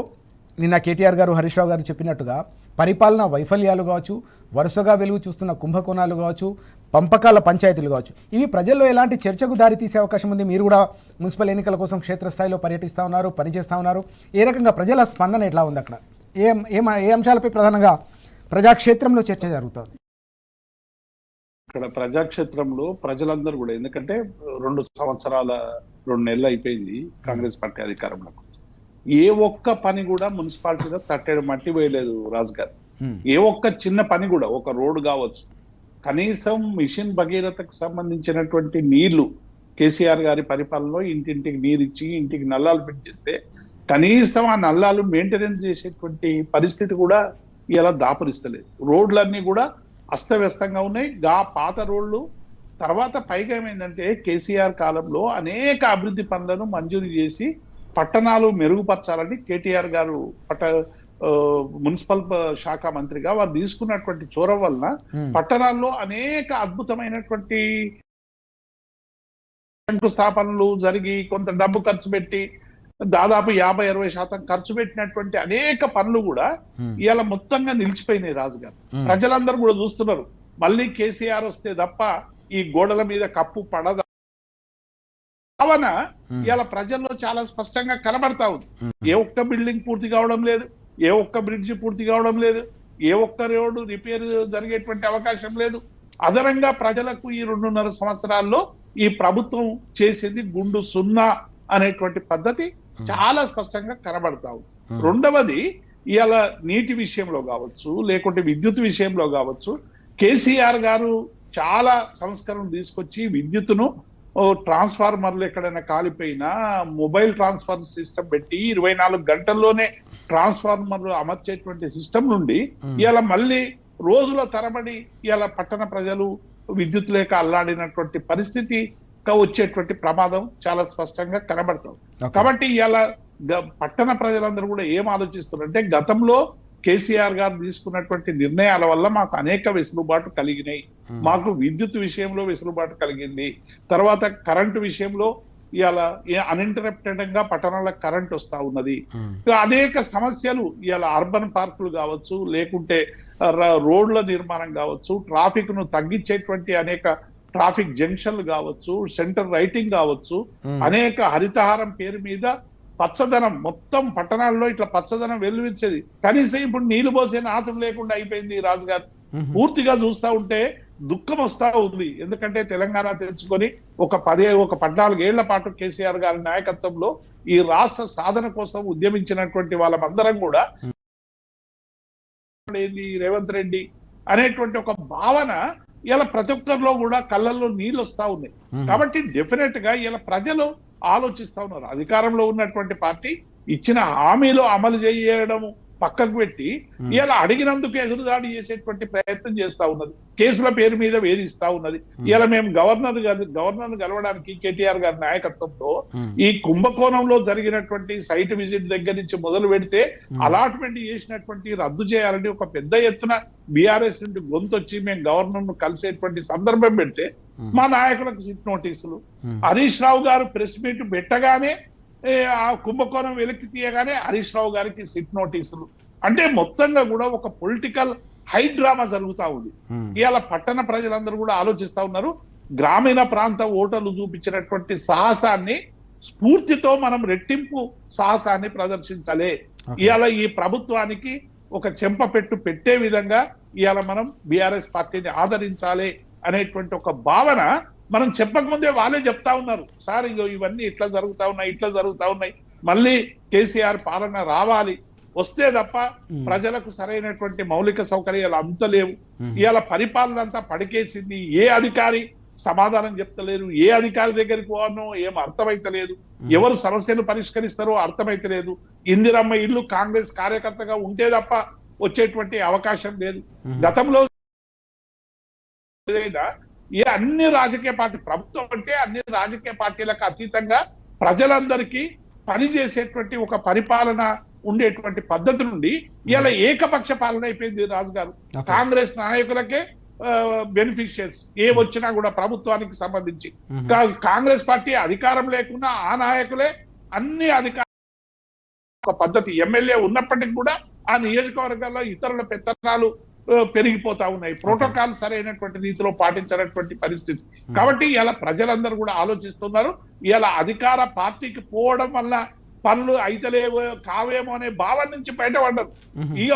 నిన్న కేటీఆర్ గారు, హరీష్ రావు గారు చెప్పినట్టుగా పరిపాలన వైఫల్యాలు కావచ్చు, వరుసగా వెలుగు చూస్తున్న కుంభకోణాలు కావచ్చు, పంపకాల పంచాయతీలు కావచ్చు, ఇవి ప్రజల్లో ఎలాంటి చర్చకు దారి తీసే అవకాశం ఉంది? మీరు కూడా మున్సిపల్ ఎన్నికల కోసం క్షేత్రస్థాయిలో పర్యటిస్తూ ఉన్నారు, పనిచేస్తూ ఉన్నారు. ఏ రకంగా ప్రజల స్పందన ఎట్లా ఉంది అక్కడ? ఏ అంశాలపై ప్రధానంగా ప్రజాక్షేత్రంలో చర్చ జరుగుతుంది? ఇక్కడ ప్రజాక్షేత్రంలో ప్రజలందరూ కూడా, ఎందుకంటే 2 సంవత్సరాల 2 నెలలు అయిపోయింది కాంగ్రెస్ పార్టీ అధికారంలోకి. ఏ ఒక్క పని కూడా మున్సిపాలిటీలో తట్టేడు మట్టి వేయలేదు రాజు గారు. ఏ ఒక్క చిన్న పని కూడా, ఒక రోడ్డు కావచ్చు, కనీసం మిషన్ భగీరథకు సంబంధించినటువంటి నీళ్లు కేసీఆర్ గారి పరిపాలనలో ఇంటింటికి నీరు ఇచ్చి ఇంటికి నల్లాలు పెట్టిస్తే కనీసం ఆ నల్లాలు మెయింటెనెన్స్ చేసేటువంటి పరిస్థితి కూడా ఇలా దాపురిస్తలేదు. రోడ్లన్నీ కూడా అస్తవ్యస్తంగా ఉన్నాయి. పాత రోడ్లు తర్వాత పైగా ఏమైందంటే కేసీఆర్ కాలంలో అనేక అభివృద్ధి పనులను మంజూరు చేసి పట్టణాలు మెరుగుపరచాలని కేటీఆర్ గారు మున్సిపల్ శాఖ మంత్రిగా వారు తీసుకున్నటువంటి చొరవ వలన పట్టణాల్లో అనేక అద్భుతమైనటువంటి శంకుస్థాపనలు జరిగి కొంత డబ్బు ఖర్చు పెట్టి దాదాపు 50-60% ఖర్చు పెట్టినటువంటి అనేక పనులు కూడా ఇవాళ మొత్తంగా నిలిచిపోయినాయి రాజుగారు. ప్రజలందరూ కూడా చూస్తున్నారు, మళ్ళీ కేసీఆర్ వస్తే తప్ప ఈ గోడల మీద కప్పు పడద భావన ఇవాళ ప్రజల్లో చాలా స్పష్టంగా కనబడతా ఉంది. ఏ ఒక్క బిల్డింగ్ పూర్తి కావడం లేదు, ఏ ఒక్క బ్రిడ్జ్ పూర్తి కావడం లేదు, ఏ ఒక్క రోడ్డు రిపేర్ జరిగేటువంటి అవకాశం లేదు. అదనంగా ప్రజలకు ఈ 2.5 సంవత్సరాల్లో ఈ ప్రభుత్వం చేసేది గుండు సున్నా అనేటువంటి పద్ధతి చాలా స్పష్టంగా కనబడతా ఉంది. రెండవది, ఇవాళ నీటి విషయంలో కావచ్చు, లేకుంటే విద్యుత్ విషయంలో కావచ్చు, కేసీఆర్ గారు చాలా సంస్కరణలు తీసుకొచ్చి విద్యుత్తును ట్రాన్స్ఫార్మర్లు ఎక్కడైనా కాలిపోయినా మొబైల్ ట్రాన్స్ఫార్మర్ సిస్టమ్ పెట్టి 24 గంటల్లోనే ట్రాన్స్ఫార్మర్లు అమర్చేటువంటి సిస్టమ్ నుండి ఇవాళ మళ్ళీ రోజుల తరబడి ఇవాళ పట్టణ ప్రజలు విద్యుత్ లేక అల్లాడినటువంటి పరిస్థితి వచ్చేటువంటి ప్రమాదం చాలా స్పష్టంగా కనబడతాం. కాబట్టి ఇవాళ పట్టణ ప్రజలందరూ కూడా ఏం ఆలోచిస్తున్నారంటే, గతంలో కేసీఆర్ గారు తీసుకున్నటువంటి నిర్ణయాల వల్ల మాకు అనేక వెసులుబాటు కలిగినాయి. మాకు విద్యుత్ విషయంలో వెసులుబాటు కలిగింది. తర్వాత కరెంటు విషయంలో ఇవాళ అన్ఇంటరప్టెడ్ గా పట్టణాలకు కరెంట్ వస్తా ఉన్నది. అనేక సమస్యలు ఇవాళ అర్బన్ పార్కులు కావచ్చు, లేకుంటే రోడ్ల నిర్మాణం కావచ్చు, ట్రాఫిక్ ను తగ్గించేటువంటి అనేక ట్రాఫిక్ జంక్షన్లు కావచ్చు, సెంటర్ రైటింగ్ కావచ్చు, అనేక హరితహారం పేరు మీద పచ్చదనం మొత్తం పట్టణాల్లో ఇట్లా పచ్చదనం వెల్లువించేది. కనీసం ఇప్పుడు నీళ్లు పోసే నాతులు లేకుండా అయిపోయింది రాజుగారు. పూర్తిగా చూస్తా ఉంటే దుఃఖం వస్తా ఉంది. ఎందుకంటే తెలంగాణ తెచ్చుకొని ఒక 14 ఏళ్ల పాటు కేసీఆర్ గారి నాయకత్వంలో ఈ రాష్ట్ర సాధన కోసం ఉద్యమించినటువంటి వాళ్ళమందరం కూడా రేవంత్ రెడ్డి అనేటువంటి ఒక భావన ఇలా ప్రతి ఒక్కరిలో కూడా కళ్ళల్లో నీళ్ళు వస్తా ఉన్నాయి. కాబట్టి డెఫినెట్ గా ఇలా ప్రజలు ఆలోచిస్తా ఉన్నారు. అధికారంలో ఉన్నటువంటి పార్టీ ఇచ్చిన హామీలు అమలు చేయడము పక్కకు పెట్టి ఇలా అడిగినందుకు ఎదురుదాడి చేసేటువంటి ప్రయత్నం చేస్తా ఉన్నది. కేసుల పేరు మీద వేధిస్తా ఉన్నది. ఇలా మేము గవర్నర్ కలవడానికి కేటీఆర్ గారి నాయకత్వంలో ఈ కుంభకోణంలో జరిగినటువంటి సైట్ విజిట్ దగ్గర నుంచి మొదలు పెడితే అలాట్మెంట్ చేసినటువంటి రద్దు చేయాలని ఒక పెద్ద ఎత్తున బీఆర్ఎస్ నుండి గొంతొచ్చి మేము గవర్నర్ ను కలిసేటువంటి సందర్భం పెడితే మా నాయకులకు సిట్ నోటీసులు. హరీష్ రావు గారు ప్రెస్ మీట్ పెట్టగానే ఆ కుంభకోణం వెలికి తీయగానే హరీష్ రావు గారికి సిట్ నోటీసులు. అంటే మొత్తంగా కూడా ఒక పొలిటికల్ హై డ్రామా జరుగుతా ఉంది. ఇవాళ పట్టణ ప్రజలందరూ కూడా ఆలోచిస్తా ఉన్నారు. గ్రామీణ ప్రాంత ఓటర్లు చూపించినటువంటి సాహసాన్ని, స్ఫూర్తితో మనం రెట్టింపు సాహసాన్ని ప్రదర్శించాలి. ఇవాళ ఈ ప్రభుత్వానికి ఒక చెంపపెట్టు పెట్టే విధంగా ఇవాళ మనం బీఆర్ఎస్ పార్టీని ఆదరించాలి అనేటువంటి ఒక భావన మనం చెప్పకముందే వాళ్ళే చెప్తా ఉన్నారు. సార్ ఇగో ఇవన్నీ ఇట్లా జరుగుతా ఉన్నాయి, మళ్ళీ కేసీఆర్ పాలన రావాలి, వస్తే తప్ప ప్రజలకు సరైనటువంటి మౌలిక సౌకర్యాలు అంత లేవు. ఇవాళ పరిపాలన అంతా పడికేసింది. ఏ అధికారి సమాధానం చెప్తలేరు, ఏ అధికారి దగ్గరికి పోవాలో ఏం అర్థమైతలేదు, ఎవరు సమస్యలు పరిష్కరిస్తారో అర్థమైతలేదు. ఇందిరమ్మ ఇల్లు కాంగ్రెస్ కార్యకర్తగా ఉంటే తప్ప వచ్చేటువంటి అవకాశం లేదు. గతంలో అన్ని రాజకీయ పార్టీ ప్రభుత్వం అంటే అన్ని రాజకీయ పార్టీలకు అతీతంగా ప్రజలందరికీ పనిచేసేటువంటి ఒక పరిపాలన ఉండేటువంటి పద్ధతి నుండి ఇలా ఏకపక్ష పాలన అయిపోయింది రాజు గారు. కాంగ్రెస్ నాయకులకే బెనిఫిషియర్స్ ఏ వచ్చినా కూడా ప్రభుత్వానికి సంబంధించి. కాంగ్రెస్ పార్టీ అధికారం లేకున్నా ఆ నాయకులే అన్ని అధికార పద్ధతి. ఎమ్మెల్యే ఉన్నప్పటికీ కూడా ఆ నియోజకవర్గాల్లో ఇతరుల పెత్తనాలు పెరిగిపోతా ఉన్నాయి. ప్రోటోకాల్ సరైనటువంటి రీతిలో పాటించినటువంటి పరిస్థితి. కాబట్టి ఇలా ప్రజలందరూ కూడా ఆలోచిస్తున్నారు. ఇలా అధికార పార్టీకి పోవడం వల్ల పనులు అయితలేవో కావేమో అనే భావం నుంచి బయటపడ్డారు. ఇక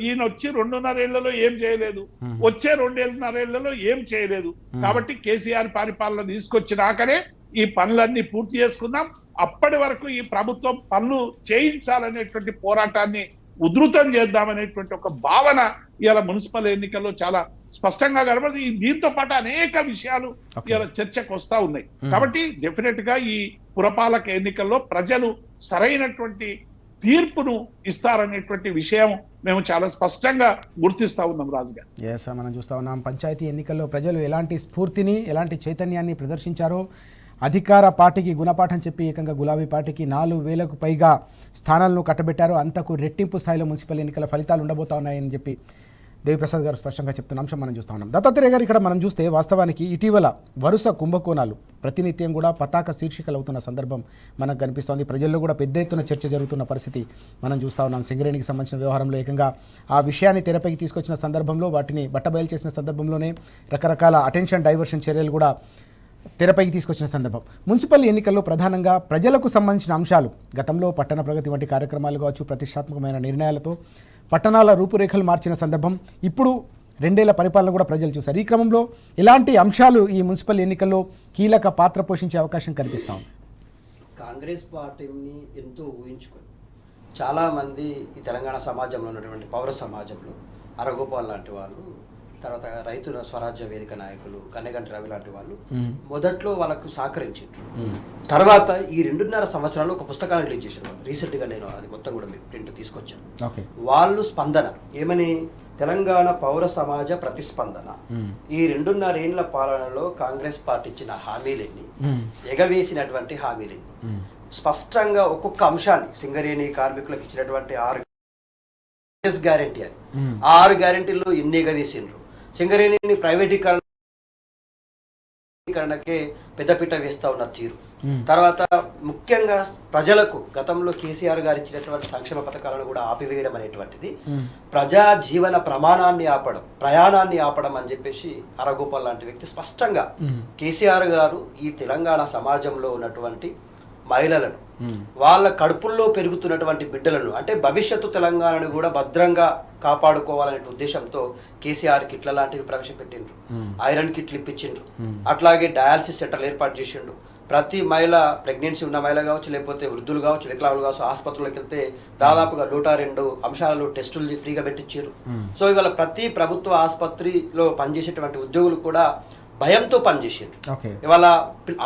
ఈయన వచ్చి 2.5 ఏళ్లలో ఏం చేయలేదు, వచ్చే 2.5 ఏళ్లలో ఏం చేయలేదు. కాబట్టి కేసీఆర్ పరిపాలన తీసుకొచ్చినాకనే ఈ పనులన్నీ పూర్తి చేసుకుందాం, అప్పటి వరకు ఈ ప్రభుత్వం పనులు చేయించాలనేటువంటి పోరాటాన్ని ఉధృతం చేద్దామనేటువంటి ఒక భావన ఇవాళ మున్సిపల్ ఎన్నికల్లో చాలా స్పష్టంగా కనబడుతుంది. దీంతో పాటు అనేక విషయాలు ఇవాళ చర్చకు వస్తా ఉన్నాయి. కాబట్టి డెఫినెట్ గా ఈ పురపాలక ఎన్నికల్లో ప్రజలు సరైనటువంటి తీర్పును ఇస్తారనేటువంటి విషయం మేము చాలా స్పష్టంగా గుర్తిస్తా ఉన్నాం రాజుగారు. ఎస్, మనం చూస్తా ఉన్నాం పంచాయతీ ఎన్నికల్లో ప్రజలు ఎలాంటి స్ఫూర్తిని, ఎలాంటి చైతన్యాన్ని ప్రదర్శించారో. అధికార పార్టీకి గుణపాఠం చెప్పి ఏకంగా గులాబీ పార్టీకి 4,000కు పైగా స్థానాలను కట్టబెట్టారు. అంతకు రెట్టింపు స్థాయిలో మున్సిపల్ ఎన్నికల ఫలితాలు ఉండబోతా ఉన్నాయని చెప్పి దేవిప్రసాద్ గారు స్పష్టంగా చెప్తున్న అంశం మనం చూస్తా ఉన్నాం. దత్తాత్రేయ గారు, ఇక్కడ మనం చూస్తే వాస్తవానికి ఇటీవల వరుస కుంభకోణాలు ప్రతినిత్యం కూడా పతాక శీర్షికలు అవుతున్న సందర్భం మనకు కనిపిస్తోంది. ప్రజల్లో కూడా పెద్ద ఎత్తున చర్చ జరుగుతున్న పరిస్థితి మనం చూస్తూ ఉన్నాం. సింగరేణికి సంబంధించిన వ్యవహారంలో ఏకంగా ఆ విషయాన్ని తెరపైకి తీసుకొచ్చిన సందర్భంలో, వాటిని బట్టబయలు చేసిన సందర్భంలోనే రకరకాల అటెన్షన్ డైవర్షన్ చర్యలు కూడా తెరపైకి తీసుకొచ్చిన సందర్భం. మున్సిపల్ ఎన్నికల్లో ప్రధానంగా ప్రజలకు సంబంధించిన అంశాలు, గతంలో పట్టణ ప్రగతి వంటి కార్యక్రమాలు కావచ్చు, ప్రతిష్టాత్మకమైన నిర్ణయాలతో పట్టణాల రూపురేఖలు మార్చిన సందర్భం. ఇప్పుడు 2 ఏళ్ల పరిపాలన కూడా ప్రజలు చూశారు. ఈ క్రమంలో ఎలాంటి అంశాలు ఈ మున్సిపల్ ఎన్నికల్లో కీలక పాత్ర పోషించే అవకాశం కనిపిస్తా ఉంది? కాంగ్రెస్ పార్టీని ఎంతో ఊహించుకొని చాలామంది ఈ తెలంగాణ సమాజంలో ఉన్నటువంటి పౌర సమాజంలో అరగోపాల్ లాంటి వాళ్ళు, తర్వాత రైతు స్వరాజ్య వేదిక నాయకులు కన్నెగంటి రవి లాంటి వాళ్ళు మొదట్లో వాళ్ళకు సహకరించారు. తర్వాత ఈ 2.5 సంవత్సరాలు ఒక పుస్తకాన్ని రిలీజ్ చేశారు. రీసెంట్గా నేను అది మొత్తం కూడా మీకు ప్రింట్ తీసుకొచ్చాను. వాళ్ళు స్పందన ఏమని, తెలంగాణ పౌర సమాజ ప్రతిస్పందన, ఈ 2.5 ఏళ్ల పాలనలో కాంగ్రెస్ పార్టీ ఇచ్చిన హామీలన్నీ, ఎగవేసినటువంటి హామీలన్నీ, స్పష్టంగా ఒక్కొక్క అంశాన్ని, సింగరేణి కార్మికులకు ఇచ్చినటువంటి 6 గ్యారెంటీ అని, 6 గ్యారెంటీల్లో ఎన్ని ఎగవేసిండ్రు. సింగరేణిని ప్రైవేటీకరణకే పెద్దపీట వేస్తా ఉన్న తీరు. తర్వాత ముఖ్యంగా ప్రజలకు గతంలో కేసీఆర్ గారు ఇచ్చినటువంటి సంక్షేమ పథకాలను కూడా ఆపివేయడం అనేటువంటిది, ప్రజా జీవన ప్రయాణాన్ని ఆపడం అని చెప్పేసి అరగోపాల్ లాంటి వ్యక్తి స్పష్టంగా కేసీఆర్ గారు ఈ తెలంగాణ సమాజంలో ఉన్నటువంటి మహిళలను, వాళ్ళ కడుపుల్లో పెరుగుతున్నటువంటి బిడ్డలను, అంటే భవిష్యత్తు తెలంగాణను కూడా భద్రంగా కాపాడుకోవాలనే ఉద్దేశంతో కేసీఆర్ కిట్ల లాంటివి ప్రవేశపెట్టిండ్రు, ఐరన్ కిట్లు ఇప్పించిండ్రు, అట్లాగే డయాలసిస్ సెంటర్లు ఏర్పాటు చేసిండ్రు. ప్రతి మహిళ, ప్రెగ్నెన్సీ ఉన్న మహిళ కావచ్చు, లేకపోతే వృద్ధులు కావచ్చు, వికలాంగులు కావచ్చు, ఆసుపత్రులకు వెళ్తే దాదాపుగా 102 అంశాలలో టెస్టులు ఫ్రీగా పెట్టించారు. సో ఇవాళ ప్రతి ప్రభుత్వ ఆసుపత్రిలో పనిచేసేటువంటి ఉద్యోగులు కూడా భయంతో పనిచేసిండ్రు. ఓకే. ఇవాళ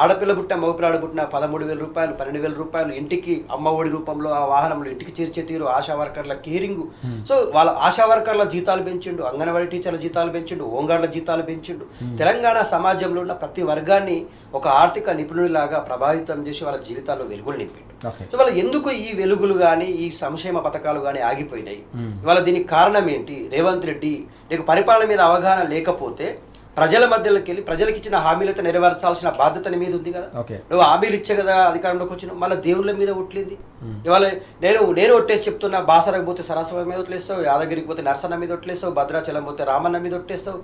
ఆడపిల్ల పుట్టిన మగపిల్లాడు పుట్టిన 13,000 రూపాయలు 12,000 రూపాయలు ఇంటికి అమ్మ ఒడి రూపంలో ఆ వాహనంలో ఇంటికి చేర్చే తీరు, ఆశా వర్కర్ల కేరింగ్. సో వాళ్ళ ఆశా వర్కర్ల జీతాలు పెంచిండు, అంగన్వాడీ టీచర్ల జీతాలు పెంచిండు, హోంగార్డుల జీతాలు పెంచిండు. తెలంగాణ సమాజంలో ఉన్న ప్రతి వర్గాన్ని ఒక ఆర్థిక నిపుణుడిలాగా ప్రభావితం చేసి వాళ్ళ జీవితాల్లో వెలుగులు నింపిండు. సో వాళ్ళ ఎందుకు ఈ వెలుగులు కానీ ఈ సంక్షేమ పథకాలు కానీ ఆగిపోయినాయి? ఇవాళ దీనికి కారణం ఏంటి? రేవంత్ రెడ్డి నీకు పరిపాలన మీద అవగాహన లేకపోతే ప్రజల మధ్యలోకి వెళ్ళి ప్రజలకు ఇచ్చిన హామీలతో నెరవేర్చాల్సిన బాధ్యత నీ మీద ఉంది కదా. నువ్వు హామీలు ఇచ్చే కదా అధికారంలోకి వచ్చినావు, మళ్ళీ దేవుళ్ళ మీద ఒట్లింది. ఇవాళ నేను ఒట్టేసి చెప్తున్నా, బాసరకు పోతే సరస్వతి మీద ఒట్లేస్తావు, యాదగిరికి పోతే నరసన్న మీద ఒట్లేస్తావు, భద్రాచలం పోతే రామన్న మీద ఒట్టేస్తావు.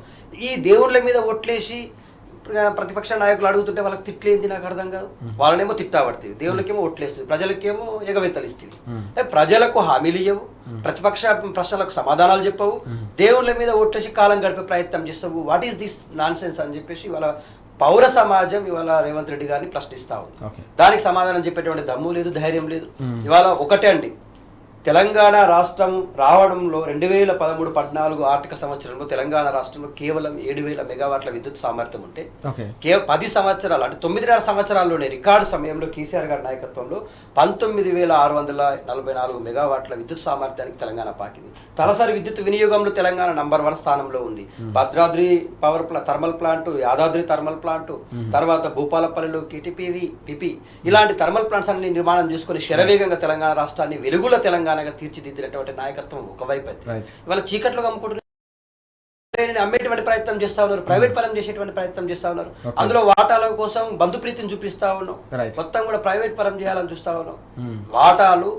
ఈ దేవుళ్ళ మీద ఒట్లేసి ప్రతిపక్ష నాయకులు అడుగుతుంటే వాళ్ళకి తిట్లేంది నాకు అర్థం కాదు. వాళ్ళనేమో తిట్టాబడుతుంది, దేవుళ్ళకేమో ఒట్లేస్తుంది, ప్రజలకేమో ఎగవెత్తలిస్తుంది. ప్రజలకు హామీలు ఇవ్వవు, ప్రతిపక్ష ప్రశ్నలకు సమాధానాలు చెప్పవు, దేవుళ్ళ మీద ఓట్లేసి కాలం గడిపే ప్రయత్నం చేస్తావు. What is this non sense అని చెప్పేసి ఇవాళ పౌర సమాజం ఇవాళ రేవంత్ రెడ్డి గారిని ప్రశ్నిస్తా ఉంది. దానికి సమాధానం చెప్పేటువంటి దమ్ము లేదు, ధైర్యం లేదు. ఇవాళ ఒకటే అండి, తెలంగాణ రాష్ట్రం రావడంలో 2013-14 ఆర్థిక సంవత్సరంలో తెలంగాణ రాష్ట్రంలో కేవలం 7,000 మెగావాట్ల విద్యుత్ సామర్థ్యం ఉంటే 10 సంవత్సరాలు అంటే 9.5 సంవత్సరాల్లోనే రికార్డు సమయంలో కేసీఆర్ గారి నాయకత్వంలో 19,644 మెగావాట్ల విద్యుత్ సామర్థ్యానికి తెలంగాణ పాకింది. తలసరి విద్యుత్ వినియోగంలో తెలంగాణ నంబర్ 1 స్థానంలో ఉంది. Bhadradri power thermal plant, Yadadri thermal plant, తర్వాత భూపాలపల్లిలో కేటీపీవీ, పిపి ఇలాంటి థర్మల్ ప్లాంట్స్ అన్ని నిర్మాణం చేసుకుని శరవేగంగా తెలంగాణ రాష్ట్రాన్ని వెలుగుల తెలంగాణ తీర్చిదిద్దినటువంటి నాయకత్వం ఒకవైపు అయితే ఇవాళ చీకట్లో అమ్ముకుంటున్నారు, అమ్మేటువంటి ప్రయత్నం చేస్తా ఉన్నారు, ప్రైవేట్ పరం చేసేటువంటి ప్రయత్నం చేస్తా ఉన్నారు. అందులో వాటాల కోసం బంధుప్రీతిని చూపిస్తా ఉన్నాం, మొత్తం కూడా ప్రైవేట్ పరం చేయాలని చూస్తా ఉన్నాం. వాటాలు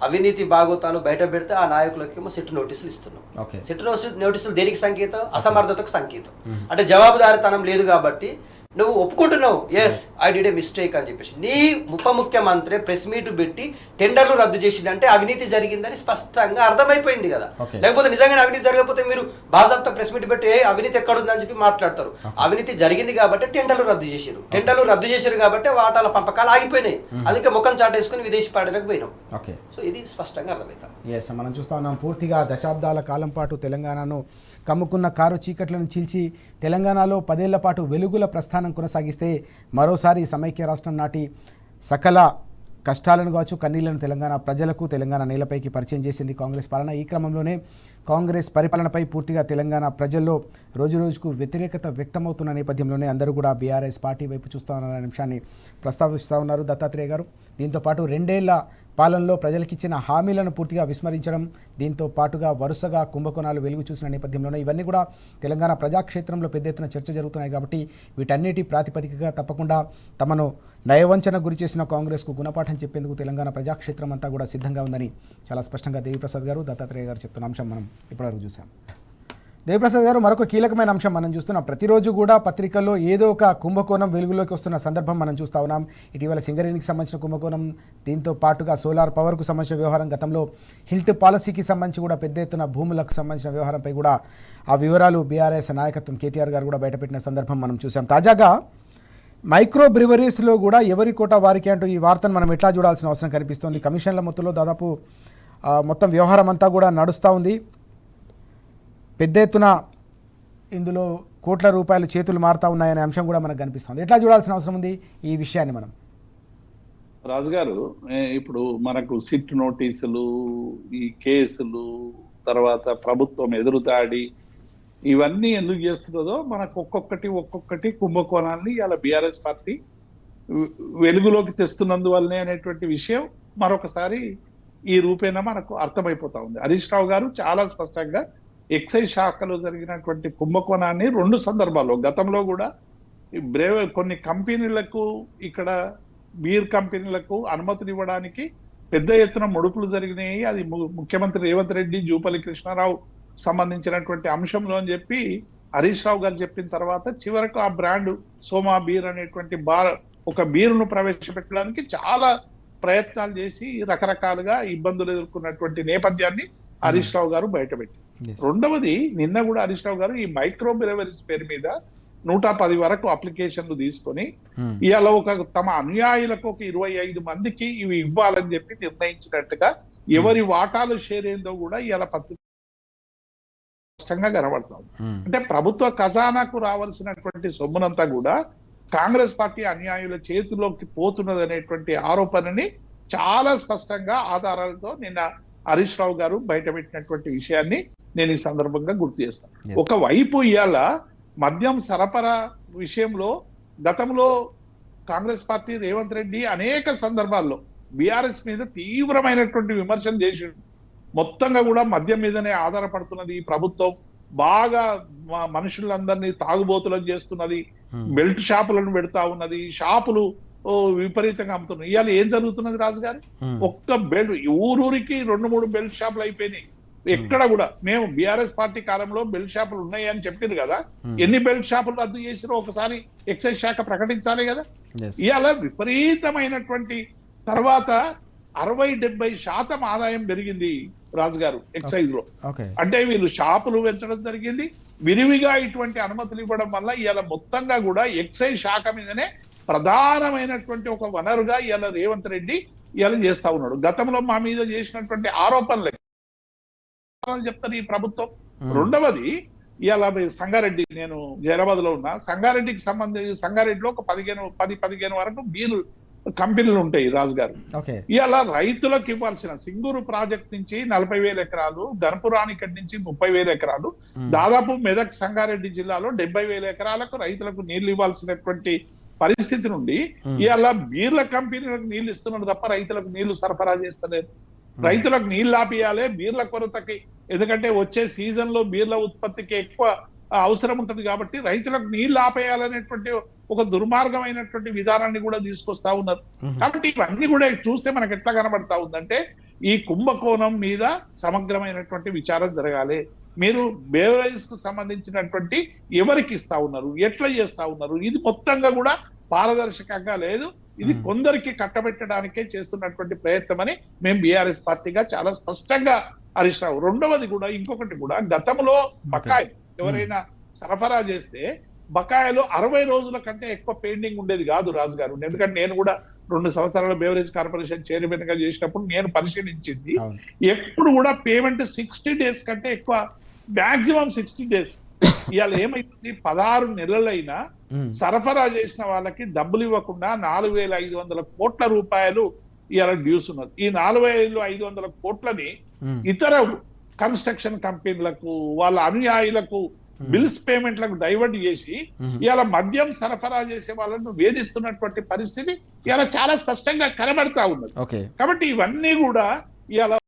అవినీతి భాగోతాలు బయట పెడితే ఆ నాయకులకేమో సిట్ నోటీసులు ఇస్తున్నాం. సిట్ నోటీసులు దేనికి సంకేతం? అసమర్థతకు సంకేతం. అంటే జవాబుదారితనం లేదు కాబట్టి నువ్వు ఒప్పుకుంటున్నావు, yes I did a mistake అని చెప్పేసి. నీ ఉప ముఖ్యమంత్రి ప్రెస్ మీట్ పెట్టి టెండర్లు రద్దు చేసిందంటే అవినీతి జరిగిందని స్పష్టంగా అర్థమైపోయింది కదా. లేకపోతే నిజంగానే అవినీతి జరగకపోతే మీరు బాజాబ్తా ప్రెస్ మీట్ పెట్టి అవినీతి ఎక్కడుందని చెప్పి మాట్లాడతారు. అవినీతి జరిగింది కాబట్టి టెండర్లు రద్దు చేశారు. టెండర్లు రద్దు చేశారు కాబట్టి వాటాల పంపకాలు ఆగిపోయినాయి. అందుకే ముఖం చాటేసుకుని విదేశీ పార్టీలకు పోయినాం. సో ఇది స్పష్టంగా అర్థమవుతాం. మనం చూస్తా ఉన్నాం, పూర్తిగా దశాబ్దాల కాలం పాటు తెలంగాణను కమ్ముకున్న కారు చీకట్లను చీల్చి తెలంగాణలో 10 ఏళ్ల పాటు వెలుగుల ప్రస్థానం కొనసాగిస్తే మరోసారి సమైక్య రాష్ట్రం నాటి సకల కష్టాలను కావచ్చు, కన్నీళ్లను తెలంగాణ ప్రజలకు, తెలంగాణ నేలపైకి పరిచయం చేసింది కాంగ్రెస్ పాలన. ఈ క్రమంలోనే కాంగ్రెస్ పరిపాలనపై పూర్తిగా తెలంగాణ ప్రజల్లో రోజురోజుకు వ్యతిరేకత వ్యక్తమవుతున్న నేపథ్యంలోనే అందరూ కూడా బీఆర్ఎస్ పార్టీ వైపు చూస్తూ ఉన్నారనే అంశాన్ని ప్రస్తావిస్తూ ఉన్నారు దత్తాత్రేయ గారు. దీంతోపాటు 2 ఏళ్ల పాలనలో ప్రజలకిచ్చిన హామీలను పూర్తిగా విస్మరించడం, దీంతో పాటుగా వరుసగా కుంభకోణాలు వెలుగు చూసిన నేపథ్యంలోనే ఇవన్నీ కూడా తెలంగాణ ప్రజాక్షేత్రంలో పెద్ద ఎత్తున చర్చ జరుగుతున్నాయి. కాబట్టి వీటన్నిటి ప్రాతిపదికగా తప్పకుండా తమను నయవంచన గురి చేసిన కాంగ్రెస్కు గుణపాఠం చెప్పేందుకు తెలంగాణ ప్రజాక్షేత్రం అంతా కూడా సిద్ధంగా ఉందని చాలా స్పష్టంగా దేవిప్రసాద్ గారు, దత్తాత్రేయ గారు చెప్తున్న అంశం మనం ఇప్పటివరకు చూసాం. దేవిప్రసాద్ గారు, మరొక కీలకమైన అంశం మనం చూస్తున్నాం. ప్రతిరోజు కూడా పత్రికల్లో ఏదో ఒక కుంభకోణం వెలుగులోకి వస్తున్న సందర్భం మనం చూస్తూ ఉన్నాం. ఇటీవల సింగరేణికి సంబంధించిన కుంభకోణం, దీంతో పాటుగా సోలార్ పవర్కు సంబంధించిన వ్యవహారం, గతంలో హిల్ట్ పాలసీకి సంబంధించి కూడా పెద్ద ఎత్తున భూములకు సంబంధించిన వ్యవహారంపై కూడా ఆ వివరాలు బీఆర్ఎస్ నాయకత్వం కేటీఆర్ గారు కూడా బయటపెట్టిన సందర్భం మనం చూసాం. తాజాగా మైక్రో బ్రివరీస్లో కూడా ఎవరి కోట వారికి అంటూ ఈ వార్తను మనం ఎట్లా చూడాల్సిన అవసరం కనిపిస్తోంది. కమిషన్ల మొత్తంలో దాదాపు మొత్తం వ్యవహారం అంతా కూడా నడుస్తూ ఉంది. పెద్ద ఎత్తున ఇందులో కోట్ల రూపాయలు చేతులు మారుతూ ఉన్నాయనే అంశం కూడా మనకు కనిపిస్తుంది. ఎట్లా చూడాల్సిన అవసరం ఉంది ఈ విషయాన్ని మనం? రాజుగారు, ఇప్పుడు మనకు సిట్ నోటీసులు, ఈ కేసులు, తర్వాత ప్రభుత్వం ఎదురుదాడి, ఇవన్నీ ఎందుకు చేస్తున్నదో మనకు ఒక్కొక్కటి కుంభకోణాన్ని ఇలా బీఆర్ఎస్ పార్టీ వెలుగులోకి తెస్తున్నందువల్లనే అనేటువంటి విషయం మరొకసారి ఈ రూపేణా మనకు అర్థమైపోతా ఉంది. హరీష్ రావు గారు చాలా స్పష్టంగా ఎక్సైజ్ శాఖలో జరిగినటువంటి కుంభకోణాన్ని 2 సందర్భాల్లో, గతంలో కూడా కొన్ని కంపెనీలకు, ఇక్కడ బీర్ కంపెనీలకు అనుమతులు ఇవ్వడానికి పెద్ద ఎత్తున ముడుపులు జరిగినాయి. అది ముఖ్యమంత్రి రేవంత్ రెడ్డి, జూపల్లి కృష్ణారావు సంబంధించినటువంటి అంశంలో అని చెప్పి హరీష్ రావు గారు చెప్పిన తర్వాత చివరకు ఆ బ్రాండ్ సోమా బీర్ అనేటువంటి ఒక బీరును ప్రవేశపెట్టడానికి చాలా ప్రయత్నాలు చేసి రకరకాలుగా ఇబ్బందులు ఎదుర్కొన్నటువంటి నేపథ్యాన్ని హరీష్ రావు గారు బయటపెట్టారు. రెండవది, నిన్న కూడా హరీష్ రావు గారు ఈ మైక్రో బ్రివరీస్ పేరు మీద 110 వరకు అప్లికేషన్లు తీసుకొని ఇవాళ తమ అనుయాయులకు 25 మందికి ఇవి ఇవ్వాలని చెప్పి నిర్ణయించినట్టుగా ఎవరి వాటాలు షేర్ ఏందో కూడా ఇవాళ పత్రిక స్పష్టంగా కనబడతాం. అంటే ప్రభుత్వ ఖజానాకు రావాల్సినటువంటి సొమ్మునంతా కూడా కాంగ్రెస్ పార్టీ అన్యాయుల చేతిలోకి పోతున్నది అనేటువంటి ఆరోపణని చాలా స్పష్టంగా ఆధారాలతో నిన్న హరీష్ రావు గారు బయటపెట్టినటువంటి విషయాన్ని నేను ఈ సందర్భంగా గుర్తు చేస్తాను. ఒకవైపు ఇవాళ మద్యం సరఫరా విషయంలో గతంలో కాంగ్రెస్ పార్టీ రేవంత్ రెడ్డి అనేక సందర్భాల్లో బీఆర్ఎస్ మీద తీవ్రమైనటువంటి విమర్శలు చేసి మొత్తంగా కూడా మద్యం మీదనే ఆధారపడుతున్నది ఈ ప్రభుత్వం, బాగా మనుషులందరినీ తాగుబోతులను చేస్తున్నది, బెల్ట్ షాపులను పెడతా ఉన్నది, షాపులు విపరీతంగా అమ్ముతున్నాయి. ఇవాళ ఏం జరుగుతున్నది రాజు గారు? ఒక్క బెల్ట్ ఊరూరికి 2-3 బెల్ట్ షాపులు అయిపోయినాయి. ఎక్కడ కూడా మేము బీఆర్ఎస్ పార్టీ కాలంలో బెల్ట్ షాపులు ఉన్నాయి అని చెప్పింది కదా, ఎన్ని బెల్ట్ షాపులు రద్దు చేసినా ఒకసారి ఎక్సైజ్ శాఖ ప్రకటించాలి కదా. ఇవాళ విపరీతమైనటువంటి తర్వాత 60-70% ఆదాయం పెరిగింది రాజుగారు ఎక్సైజ్ లో. అంటే వీళ్ళు షాపులు పెంచడం జరిగింది, విరివిగా ఇటువంటి అనుమతులు ఇవ్వడం వల్ల ఇవాళ మొత్తంగా కూడా ఎక్సైజ్ శాఖ మీదనే ప్రధానమైనటువంటి ఒక వనరుగా ఇవాళ రేవంత్ రెడ్డి ఇవాళ చేస్తా ఉన్నాడు. గతంలో మా మీద చేసినటువంటి ఆరోపణలు చెప్తారు ఈ ప్రభుత్వం. రెండవది ఇవాళ సంగారెడ్డి, నేను హైదరాబాద్ లో ఉన్నా, సంగారెడ్డికి సంబంధించి సంగారెడ్డిలో ఒక 10-15 వరకు బీరు కంపెనీలు ఉంటాయి రాజుగారు. ఇవాళ రైతులకు ఇవ్వాల్సిన సింగూరు ప్రాజెక్ట్ నుంచి 40,000 ఎకరాలు, గణపురానికటి నుంచి 30,000 ఎకరాలు, దాదాపు మెదక్ సంగారెడ్డి జిల్లాలో 70,000 ఎకరాలకు రైతులకు నీళ్లు ఇవ్వాల్సినటువంటి పరిస్థితి నుండి ఇవాళ బీర్ల కంపెనీలకు నీళ్లు ఇస్తున్నాడు తప్ప రైతులకు నీళ్లు సరఫరా చేస్తలేదు. రైతులకు నీళ్లు ఆపియాలి బీర్ల కొరతకి, ఎందుకంటే వచ్చే సీజన్ లో బీర్ల ఉత్పత్తికి ఎక్కువ అవసరం ఉంటది కాబట్టి రైతులకు నీళ్లు ఆపేయాలనేటువంటి ఒక దుర్మార్గమైనటువంటి విధానాన్ని కూడా తీసుకొస్తా ఉన్నారు. కాబట్టి ఇవన్నీ కూడా చూస్తే మనకు ఎట్లా కనబడతా ఉందంటే ఈ కుంభకోణం మీద సమగ్రమైనటువంటి విచారం జరగాలి. మీరు బేవరేజ్ కు సంబంధించినటువంటి ఎవరికి ఇస్తా ఉన్నారు, ఎట్లా చేస్తా ఉన్నారు, ఇది మొత్తంగా కూడా పారదర్శకంగా లేదు. ఇది కొందరికి కట్టబెట్టడానికే చేస్తున్నటువంటి ప్రయత్నం అని మేము బీఆర్ఎస్ పార్టీగా చాలా స్పష్టంగా హరీష్ రావు. రెండవది కూడా ఇంకొకటి కూడా, గతంలో బకాయి ఎవరైనా సరఫరా చేస్తే బకాయిలు 60 రోజుల కంటే ఎక్కువ పెండింగ్ ఉండేది కాదు రాజు గారు. ఎందుకంటే నేను కూడా 2 సంవత్సరాల బేవరేజ్ కార్పొరేషన్ చైర్మన్ గా చేసినప్పుడు నేను పరిశీలించింది, ఎప్పుడు కూడా పేమెంట్ 60 డేస్ కంటే ఎక్కువ, మాక్సిమం 60 డేస్. ఇవాళ ఏమైంది, 16 నెలలైనా సరఫరా చేసిన వాళ్ళకి డబ్బులు ఇవ్వకుండా 4,500 కోట్ల రూపాయలు ఇవాళ డ్యూస్ ఉన్నది. ఈ 4,500 కోట్లని ఇతర కన్స్ట్రక్షన్ కంపెనీలకు, వాళ్ళ అనుయాయులకు బిల్స్ పేమెంట్లకు డైవర్ట్ చేసి ఇవాళ మద్యం సరఫరా చేసే వాళ్ళను వేధిస్తున్నటువంటి పరిస్థితి ఇవాళ చాలా స్పష్టంగా కనబడతా ఉన్నది. కాబట్టి ఇవన్నీ కూడా ఇవాళ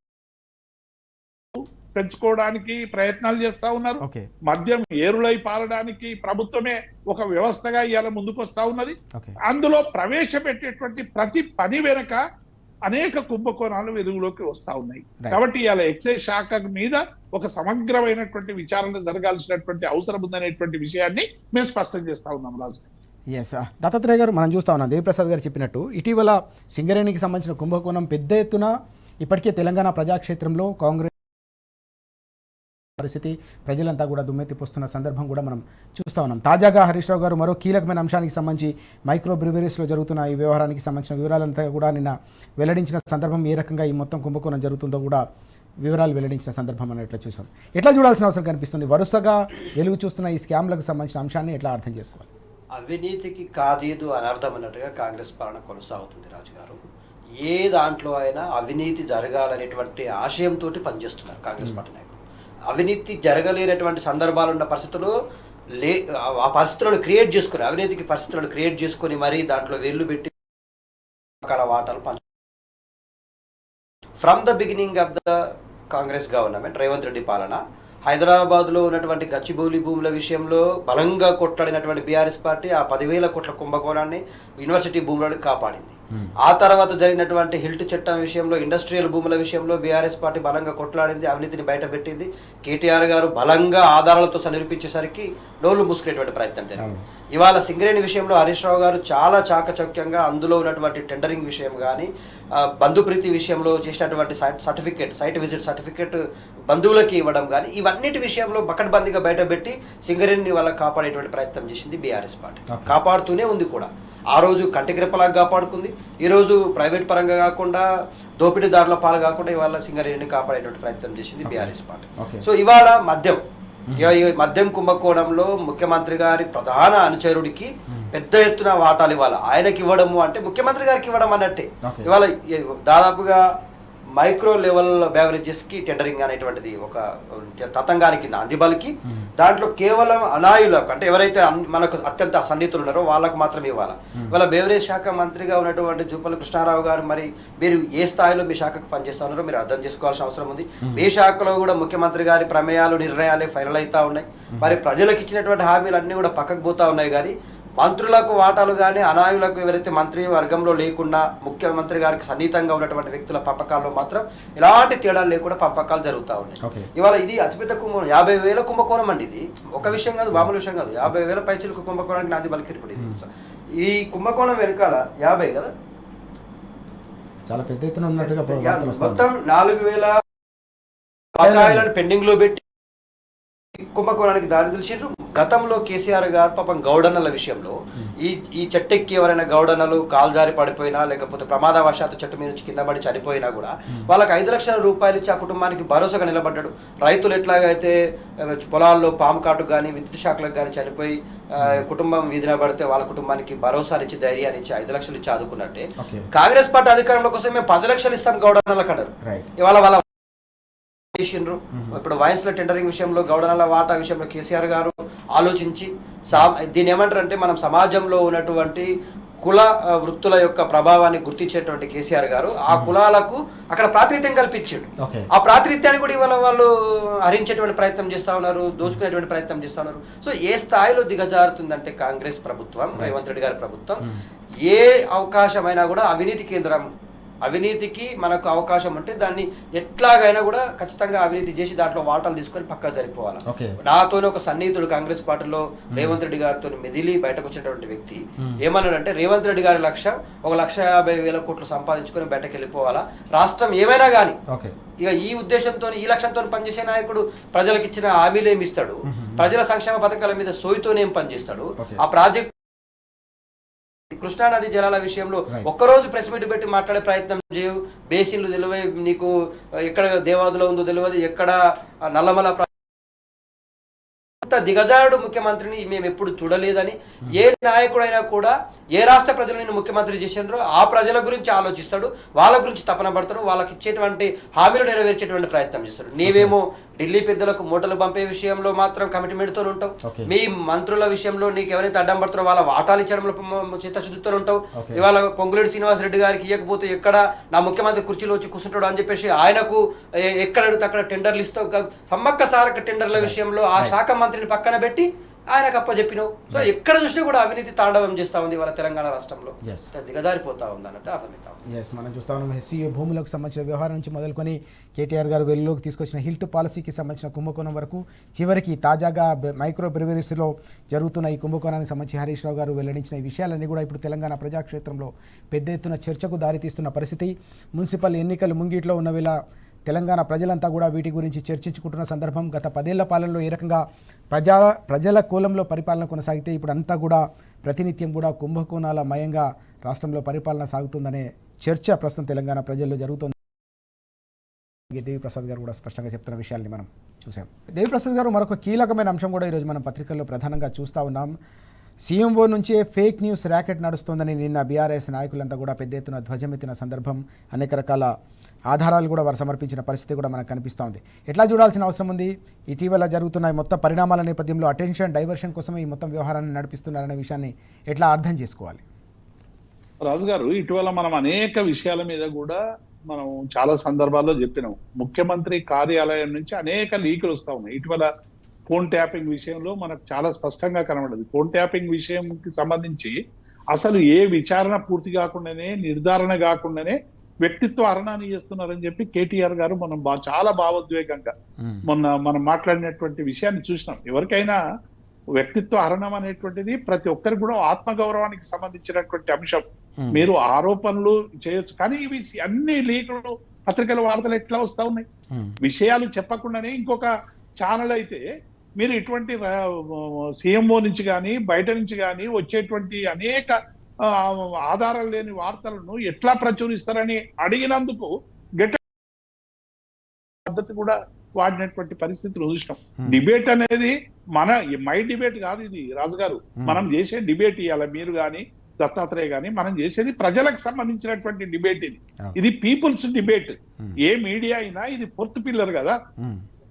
పెంచుకోవడానికి ప్రయత్నాలు చేస్తా ఉన్నారు. మద్యం ఏరులై పారడానికి ప్రభుత్వమే ఒక వ్యవస్థగా ఇవాళ ముందుకు వస్తా ఉన్నది. అందులో ప్రవేశపెట్టేటువంటి ప్రతి పని వెనక అనేక కుంభకోణాలు వెలుగులోకి వస్తా ఉన్నాయి. కాబట్టి ఇవాళ ఎక్సైజ్ శాఖ మీద ఒక సమగ్రమైనటువంటి విచారణ జరగాల్సినటువంటి అవసరం ఉందనేటువంటి విషయాన్ని మేము స్పష్టం చేస్తా ఉన్నాం రాజు. దత్తాత్రేయ గారు, మనం చూస్తా ఉన్నాం దేవిప్రసాద్ గారు చెప్పినట్టు ఇటీవల సింగరేణికి సంబంధించిన కుంభకోణం పెద్ద ఎత్తున ఇప్పటికే తెలంగాణ ప్రజాక్షేత్రంలో కాంగ్రెస్ పరిస్థితి ప్రజలంతా కూడా దుమ్మెత్తిపోస్తున్న సందర్భం కూడా మనం చూస్తూ ఉన్నాం. తాజాగా హరీష్ రావు గారు మరో కీలకమైన అంశానికి సంబంధించి మైక్రో బ్రివరీస్లో జరుగుతున్న ఈ వ్యవహారానికి సంబంధించిన వివరాలంతా కూడా నిన్న వెల్లడించిన సందర్భం, ఏ రకంగా ఈ మొత్తం కుంభకోణం జరుగుతుందో కూడా వివరాలు వెల్లడించిన సందర్భం అని ఎట్లా చూసాం. ఎట్లా చూడాల్సిన అవసరం కనిపిస్తుంది? వరుసగా వెలుగు చూస్తున్న ఈ స్కామ్లకు సంబంధించిన అంశాన్ని ఎట్లా అర్థం చేసుకోవాలి? అవినీతికి కాదీదు అనర్థం అన్నట్టుగా కాంగ్రెస్ పాలన కొనసాగుతుంది రాజుగారు. ఏ దాంట్లో అయినా అవినీతి జరగాలనేటువంటి ఆశయంతో పనిచేస్తున్నారు కాంగ్రెస్ పార్టీ నాయకులు. అవినీతి జరగలేనటువంటి సందర్భాలు ఉన్న పరిస్థితులు ఆ పరిస్థితులను క్రియేట్ చేసుకుని, అవినీతికి పరిస్థితులను క్రియేట్ చేసుకుని మరీ దాంట్లో వేళ్లు పెట్టి రకాల వాటాలు పంచ. From the beginning of the Congress government Revanth Reddy పాలన హైదరాబాద్లో ఉన్నటువంటి గచ్చిబౌలి భూముల విషయంలో బలంగా కొట్లాడినటువంటి బీఆర్ఎస్ పార్టీ ఆ 10,000 కోట్ల కుంభకోణాన్ని యూనివర్సిటీ భూములను కాపాడింది. ఆ తర్వాత జరిగినటువంటి హిల్ట్ చట్టం విషయంలో, ఇండస్ట్రియల్ భూముల విషయంలో బీఆర్ఎస్ పార్టీ బలంగా కొట్లాడింది, అవినీతిని బయటపెట్టింది. కేటీఆర్ గారు బలంగా ఆధారాలతో నిరూపించేసరికి నోళ్లు మూసుకునేటువంటి ప్రయత్నం జరిగింది. ఇవాళ సింగరేణి విషయంలో హరీష్ రావు గారు చాలా చాకచక్యంగా అందులో ఉన్నటువంటి టెండరింగ్ విషయం కానీ, బంధుప్రీతి విషయంలో చేసినటువంటి సైట్ విజిట్ సర్టిఫికేట్ బంధువులకి ఇవ్వడం కానీ, ఇవన్నిటి విషయంలో బకట్బందీగా బయటపెట్టి సింగరేణిని వాళ్ళకి కాపాడేటువంటి ప్రయత్నం చేసింది బీఆర్ఎస్ పార్టీ. కాపాడుతూనే ఉంది కూడా. ఆ రోజు కంటికి రెప్పలాగా కాపాడుకుంది, ఈరోజు ప్రైవేట్ పరంగా కాకుండా దోపిడీదారుల పాలు కాకుండా ఇవాళ సింగరేణిని కాపాడేటువంటి ప్రయత్నం చేసింది బీఆర్ఎస్ పార్టీ. సో ఇవాళ మద్యం ఇక ఈ మద్యం కుంభకోణంలో ముఖ్యమంత్రి గారి ప్రధాన అనుచరుడికి పెద్ద ఎత్తున వాటాలు ఇవ్వాలి. ఆయనకి ఇవ్వడము అంటే ముఖ్యమంత్రి గారికి ఇవ్వడం అన్నట్టే. ఇవాళ దాదాపుగా మైక్రో లెవెల్ బెవరేజెస్కి టెండరింగ్ అనేటువంటిది ఒక తతంగానికి నాందిబలికి, దాంట్లో కేవలం అనాయులకు అంటే ఎవరైతే మనకు అత్యంత సన్నిహితులు ఉన్నారో వాళ్ళకు మాత్రమే ఇవ్వాలి. ఇవాళ బెవరేజ్ శాఖ మంత్రిగా ఉన్నటువంటి జూపల్లి కృష్ణారావు గారు, మరి మీరు ఏ స్థాయిలో మీ శాఖకు పనిచేస్తా ఉన్నారో మీరు అర్థం చేసుకోవాల్సిన అవసరం ఉంది. మీ శాఖలో కూడా ముఖ్యమంత్రి గారి ప్రమేయాలు నిర్ణయాలే ఫైనల్ అవుతా ఉన్నాయి. మరి ప్రజలకు ఇచ్చినటువంటి హామీలు అన్నీ కూడా పక్కకు పోతా ఉన్నాయి. కానీ మంత్రులకు వాటాలు కానీ అనాయులకు ఎవరైతే మంత్రి వర్గంలో లేకుండా ముఖ్యమంత్రి గారికి సన్నిహితంగా ఉన్నటువంటి వ్యక్తుల పంపకాల్లో మాత్రం ఎలాంటి తేడాలు లేకుండా పంపకాలు జరుగుతూ ఉన్నాయి. ఇవాళ ఇది అతిపెద్ద కుంభకోణం, 50,000 కుంభకోణం అండి. ఇది ఒక విషయం కాదు, మామూలు విషయం కాదు. 50,000 పైచీలకు కుంభకోణానికి నాంది పలికిరిపడి. ఈ కుంభకోణం వెనకాల 50 కదా చాలా పెద్ద ఎత్తున ఉన్నట్టుగా మొత్తం 4,000 బకాయిలను పెండింగ్ లో పెట్టి కుంభకోణానికి దారి తీసిండ్రు. గతంలో కేసీఆర్ గారు పాపం గౌడన్నల విషయంలో ఈ చెట్టెక్కి ఎవరైనా గౌడన్నలు కాల్జారి పడిపోయినా లేకపోతే ప్రమాదవశాత్తు చెట్టు మీద నుంచి కింద పడి చనిపోయినా కూడా వాళ్ళకి 5 లక్షల రూపాయలు ఇచ్చి ఆ కుటుంబానికి భరోసాగా నిలబడ్డాడు. రైతులు ఎట్లాగైతే పొలాల్లో పాము కాటుకు కానీ విద్యుత్ శాఖలకు కానీ చనిపోయి కుటుంబం వీధిన పడితే వాళ్ళ కుటుంబానికి భరోసానిచ్చి ధైర్యాన్ని ఇచ్చి 5 లక్షలు ఇచ్చి ఆదుకున్నట్టే కాంగ్రెస్ పార్టీ అధికారంలో కోసం మేము 10 లక్షలు ఇస్తాం గౌడన్నలకు అన్నారు. ఇవాళ వాళ్ళ ఇప్పుడు వైన్స్ల టెండరింగ్ విషయంలో గౌడనల వాటా విషయంలో కేసీఆర్ గారు ఆలోచించి దీన్ని ఏమంటారు అంటే మనం సమాజంలో ఉన్నటువంటి కుల వృత్తుల యొక్క ప్రభావాన్ని గుర్తించేటువంటి కేసీఆర్ గారు ఆ కులాలకు అక్కడ ప్రాతినిధ్యం కల్పించాడు. ఆ ప్రాతినిధ్యాన్ని కూడా ఇవాళ వాళ్ళు హరించేటువంటి ప్రయత్నం చేస్తా ఉన్నారు, దోచుకునేటువంటి ప్రయత్నం చేస్తా ఉన్నారు. సో ఏ స్థాయిలో దిగజారుతుందంటే కాంగ్రెస్ ప్రభుత్వం, రేవంత్ రెడ్డి గారి ప్రభుత్వం ఏ అవకాశమైనా కూడా అవినీతి కేంద్రం, అవినీతికి మనకు అవకాశం ఉంటే దాన్ని ఎట్లాగైనా కూడా ఖచ్చితంగా అవినీతి చేసి దాంట్లో వాటాలు తీసుకొని పక్కా జరిపోవాలి. నాతోనే ఒక సన్నిహితుడు కాంగ్రెస్ పార్టీలో రేవంత్ రెడ్డి గారితో మెదిలి బయటకు వచ్చినటువంటి వ్యక్తి ఏమన్నాడంటే రేవంత్ రెడ్డి గారి లక్ష్యం 1,50,000 కోట్లు సంపాదించుకొని బయటకు వెళ్ళిపోవాలా, రాష్ట్రం ఏమైనా కానీ ఇక ఈ ఉద్దేశంతో ఈ లక్ష్యంతో పనిచేసే నాయకుడు ప్రజలకు ఇచ్చిన హామీలు ఏమి ఇస్తాడు, ప్రజల సంక్షేమ పథకాల మీద సోయితోనే పనిచేస్తాడు. ఆ ప్రాజెక్ట్ కృష్ణానది జలాల విషయంలో ఒక్కరోజు ప్రెస్ మీట్ పెట్టి మాట్లాడే ప్రయత్నం చేయవు. బేసిన్లు తెలియదు నీకు, ఎక్కడ దేవాదులో ఉందో తెలియదు, ఎక్కడ నల్లమల దిగజారుడు ముఖ్యమంత్రిని మేము ఎప్పుడు చూడలేదని, ఏ నాయకుడైనా కూడా ఏ రాష్ట్ర ప్రజలు నేను ముఖ్యమంత్రి చేసినారో ఆ ప్రజల గురించి ఆలోచిస్తాడు, వాళ్ళ గురించి తపన పడతాడు, వాళ్ళకి ఇచ్చేటువంటి హామీలు నెరవేర్చేటువంటి ప్రయత్నం చేస్తాడు. నీవేమో ఢిల్లీ పెద్దలకు మూటలు పంపే విషయంలో మాత్రం కమిట్మెంట్తో ఉంటావు, మీ మంత్రుల విషయంలో నీకు ఎవరైతే అడ్డం పడతారో వాళ్ళ వాటాలు ఇచ్చడంలో చిత్తశుద్ధితో ఉంటావు. ఇవాళ పొంగులేటి శ్రీనివాస్ రెడ్డి గారికి ఇవ్వకపోతే ఎక్కడ నా ముఖ్యమంత్రి కుర్చీలో వచ్చి కూర్చుంటాడు అని చెప్పేసి ఆయనకు ఎక్కడ అడిగితే అక్కడ టెండర్లు ఇస్తావు. సమ్మక్క సారక్క టెండర్ల విషయంలో ఆ శాఖ మంత్రిని పక్కన పెట్టి ఆయనకు అప్పచెప్పినావు. సో ఎక్కడ చూసినా కూడా అవినీతి తాండవం చేస్తా ఉంది వాళ్ళ తెలంగాణ రాష్ట్రంలో, దిగజారిపోతా ఉంది అన్నట్టు అర్థమవుతా ఉంది. మనం చూస్తా ఉన్నాం ఎస్సీఓ భూములకు సంబంధించిన వ్యవహారం నుంచి మొదలుకొని కేటీఆర్ గారు వెలుగులోకి తీసుకొచ్చిన హిల్ట్ పాలసీకి సంబంధించిన కుంభకోణం వరకు, చివరికి తాజాగా మైక్రో బ్రివరీస్లో జరుగుతున్న ఈ కుంభకోణానికి సంబంధించి హరీష్ రావు గారు వెల్లడించిన ఈ విషయాలన్నీ కూడా ఇప్పుడు తెలంగాణ ప్రజాక్షేత్రంలో పెద్ద ఎత్తున చర్చకు దారితీస్తున్న పరిస్థితి. మున్సిపల్ ఎన్నికలు ముంగిట్లో ఉన్న వేళ తెలంగాణ ప్రజలంతా కూడా వీటి గురించి చర్చించుకుంటున్న సందర్భం. గత 10 ఏళ్ల పాలనలో ఏ రకంగా ప్రజల కోలంలో పరిపాలన కొనసాగితే ఇప్పుడు అంతా కూడా ప్రతినిత్యం కూడా కుంభకోణాల మయంగా రాష్ట్రంలో పరిపాలన సాగుతుందనే చర్చ ప్రస్తుతం తెలంగాణ ప్రజల్లో జరుగుతుంది. దేవిప్రసాద్ గారు కూడా స్పష్టంగా చెప్తున్న విషయాల్ని మనం చూసాం. దేవిప్రసాద్ గారు మరొక కీలకమైన అంశం కూడా ఈరోజు మనం పత్రికల్లో ప్రధానంగా చూస్తూ ఉన్నాం. సీఎంఓ నుంచే ఫేక్ న్యూస్ ర్యాకెట్ నడుస్తోందని నిన్న బీఆర్ఎస్ నాయకులంతా కూడా పెద్ద ఎత్తున ధ్వజమెత్తిన సందర్భం, అనేక రకాల ఆధారాలు కూడా వారు సమర్పించిన పరిస్థితి కూడా మనకు కనిపిస్తూ ఉంది. ఎట్లా చూడాల్సిన అవసరం ఉంది? ఇటీవల జరుగుతున్న ఈ మొత్తం పరిణామాల నేపథ్యంలో అటెన్షన్ డైవర్షన్ కోసం ఈ మొత్తం వ్యవహారాన్ని నడిపిస్తున్నారనే విషయాన్ని ఎట్లా అర్థం చేసుకోవాలి? రాజు గారు, ఇటీవల మనం అనేక విషయాల మీద కూడా మనం చాలా సందర్భాల్లో చెప్పినాం. ముఖ్యమంత్రి కార్యాలయం నుంచి అనేక లీకులు వస్తూ ఉన్నాయి. ఇటీవల ఫోన్ ట్యాపింగ్ విషయంలో మనకు చాలా స్పష్టంగా కనబడదు. ఫోన్ ట్యాపింగ్ విషయంకి సంబంధించి అసలు ఏ విచారణ పూర్తి కాకుండానే, నిర్ధారణ కాకుండానే వ్యక్తిత్వ హరణాన్ని చేస్తున్నారని చెప్పి కేటీఆర్ గారు మనం చాలా భావోద్వేగంగా మనం మాట్లాడినటువంటి విషయాన్ని చూసినాం. ఎవరికైనా వ్యక్తిత్వ హరణం అనేటువంటిది ప్రతి ఒక్కరికి కూడా ఆత్మగౌరవానికి సంబంధించినటువంటి అంశం. మీరు ఆరోపణలు చేయొచ్చు, కానీ ఇవి అన్ని లీకులు పత్రికల వార్తలు ఎట్లా వస్తా ఉన్నాయి? విషయాలు చెప్పకుండానే ఇంకొక ఛానల్ అయితే మీరు ఇటువంటి సీఎంఓ నుంచి కానీ బయట నుంచి కానీ వచ్చేటువంటి అనేక ఆధారాలు లేని వార్తలను ఎట్లా ప్రచురిస్తారని అడిగినందుకు గట్టి పద్ధతి కూడా వాడినటువంటి పరిస్థితులు చూసినాం. డిబేట్ అనేది మై డిబేట్ కాదు ఇది రాజుగారు. మనం చేసే డిబేట్ ఇవాళ మీరు కానీ దత్తాత్రేయ గాని మనం చేసేది ప్రజలకు సంబంధించినటువంటి డిబేట్. ఇది పీపుల్స్ డిబేట్. ఏ మీడియా అయినా ఇది ఫోర్త్ పిల్లర్ కదా.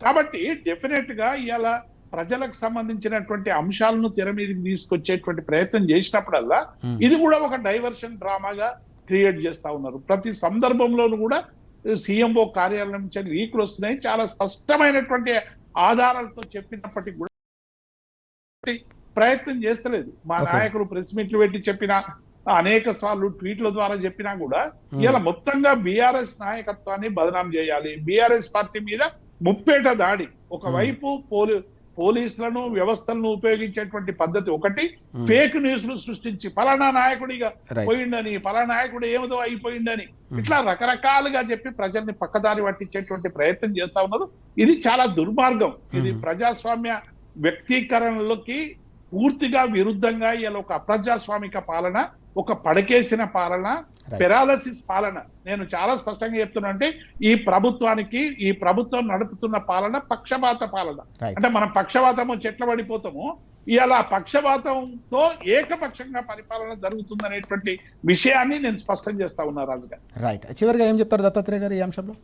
కాబట్టి డెఫినెట్ గా ఇవాళ ప్రజలకు సంబంధించినటువంటి అంశాలను తెర మీదకి తీసుకొచ్చేటువంటి ప్రయత్నం చేసినప్పుడల్లా ఇది కూడా ఒక డైవర్షన్ డ్రామాగా క్రియేట్ చేస్తా ఉన్నారు. ప్రతి సందర్భంలోనూ కూడా సీఎంఓ కార్యాలయం నుంచి లీకులు వస్తున్నాయి. చాలా స్పష్టమైనటువంటి ఆధారాలతో చెప్పినప్పటికీ కూడా ప్రయత్నం చేస్తలేదు. మా నాయకులు ప్రెస్ మీట్లు పెట్టి చెప్పినా, అనేక సార్లు ట్వీట్ల ద్వారా చెప్పినా కూడా ఇలా మొత్తంగా బీఆర్ఎస్ నాయకత్వాన్ని బదనాం చేయాలి, బీఆర్ఎస్ పార్టీ మీద ముప్పేట దాడి. ఒకవైపు పోలీసులను వ్యవస్థలను ఉపయోగించేటువంటి పద్ధతి ఒకటి, ఫేక్ న్యూస్లు సృష్టించి ఫలానా నాయకుడిగా పోయిండని, ఫలానా నాయకుడు ఏమిదో అయిపోయిండని ఇట్లా రకరకాలుగా చెప్పి ప్రజల్ని పక్కదారి పట్టించేటువంటి ప్రయత్నం చేస్తా ఉన్నారు. ఇది చాలా దుర్మార్గం. ఇది ప్రజాస్వామ్య వ్యక్తీకరణలకి పూర్తిగా విరుద్ధంగా ఇలా ఒక అప్రజాస్వామిక పాలన, ఒక పడకేసిన పాలన, పెరాలసిస్ పాలన. నేను చాలా స్పష్టంగా చెప్తున్నా, అంటే ఈ ప్రభుత్వం నడుపుతున్న పాలన పక్షపాత పాలన. అంటే మనం పక్షపాతము చెట్ల పడిపోతాము, ఇలా పక్షపాతంతో ఏకపక్షంగా పరిపాలన జరుగుతుందనేటువంటి విషయాన్ని నేను స్పష్టం చేస్తా ఉన్నా రాజుగారు. రైట్. చివరిగా ఏం చెప్తారు దత్తాత్రేయ గారు ఈ అంశంలో?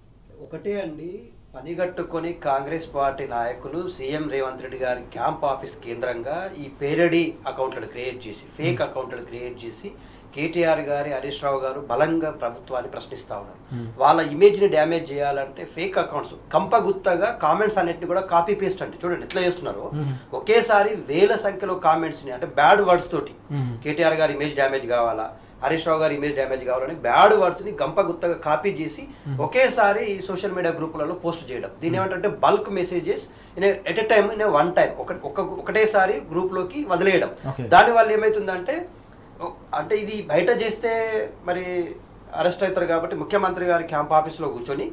ఒకటే అండి, పనిగట్టుకొని కాంగ్రెస్ పార్టీ నాయకులు సీఎం రేవంత్ రెడ్డి గారి క్యాంప్ ఆఫీస్ కేంద్రంగా ఈ పేరడీ అకౌంట్లను క్రియేట్ చేసి, ఫేక్ అకౌంట్లను క్రియేట్ చేసి కేటీఆర్ గారి, హరీష్ రావు గారు బలంగా ప్రభుత్వాన్ని ప్రశ్నిస్తా ఉన్నారు. వాళ్ళ ఇమేజ్ ని డ్యామేజ్ చేయాలంటే ఫేక్ అకౌంట్స్ కంపగుత్తగా కామెంట్స్ అన్నిటిని కూడా కాపీ పేస్ట్ అంటే చూడండి ఎట్లా చేస్తున్నారు. ఒకేసారి వేల సంఖ్యలో కామెంట్స్ ని, అంటే బ్యాడ్ వర్డ్స్ తోటి కేటీఆర్ గారి ఇమేజ్ డ్యామేజ్ కావాలా, హరీష్ రావు గారి ఇమేజ్ డ్యామేజ్ కావాలని బ్యాడ్ వర్డ్స్ ని గంపగుత్తగా కాపీ చేసి ఒకేసారి సోషల్ మీడియా గ్రూపులలో పోస్ట్ చేయడం. దీని ఏమంటే bulk messages at a time in one time ఒకటేసారి గ్రూప్ లోకి వదిలేయడం. దాని వల్ల ఏమైతుందంటే, అంటే ఇది బయట చేస్తే మరి అరెస్ట్ అవుతారు కాబట్టి ముఖ్యమంత్రి గారి క్యాంప్ ఆఫీస్ లో కూర్చొని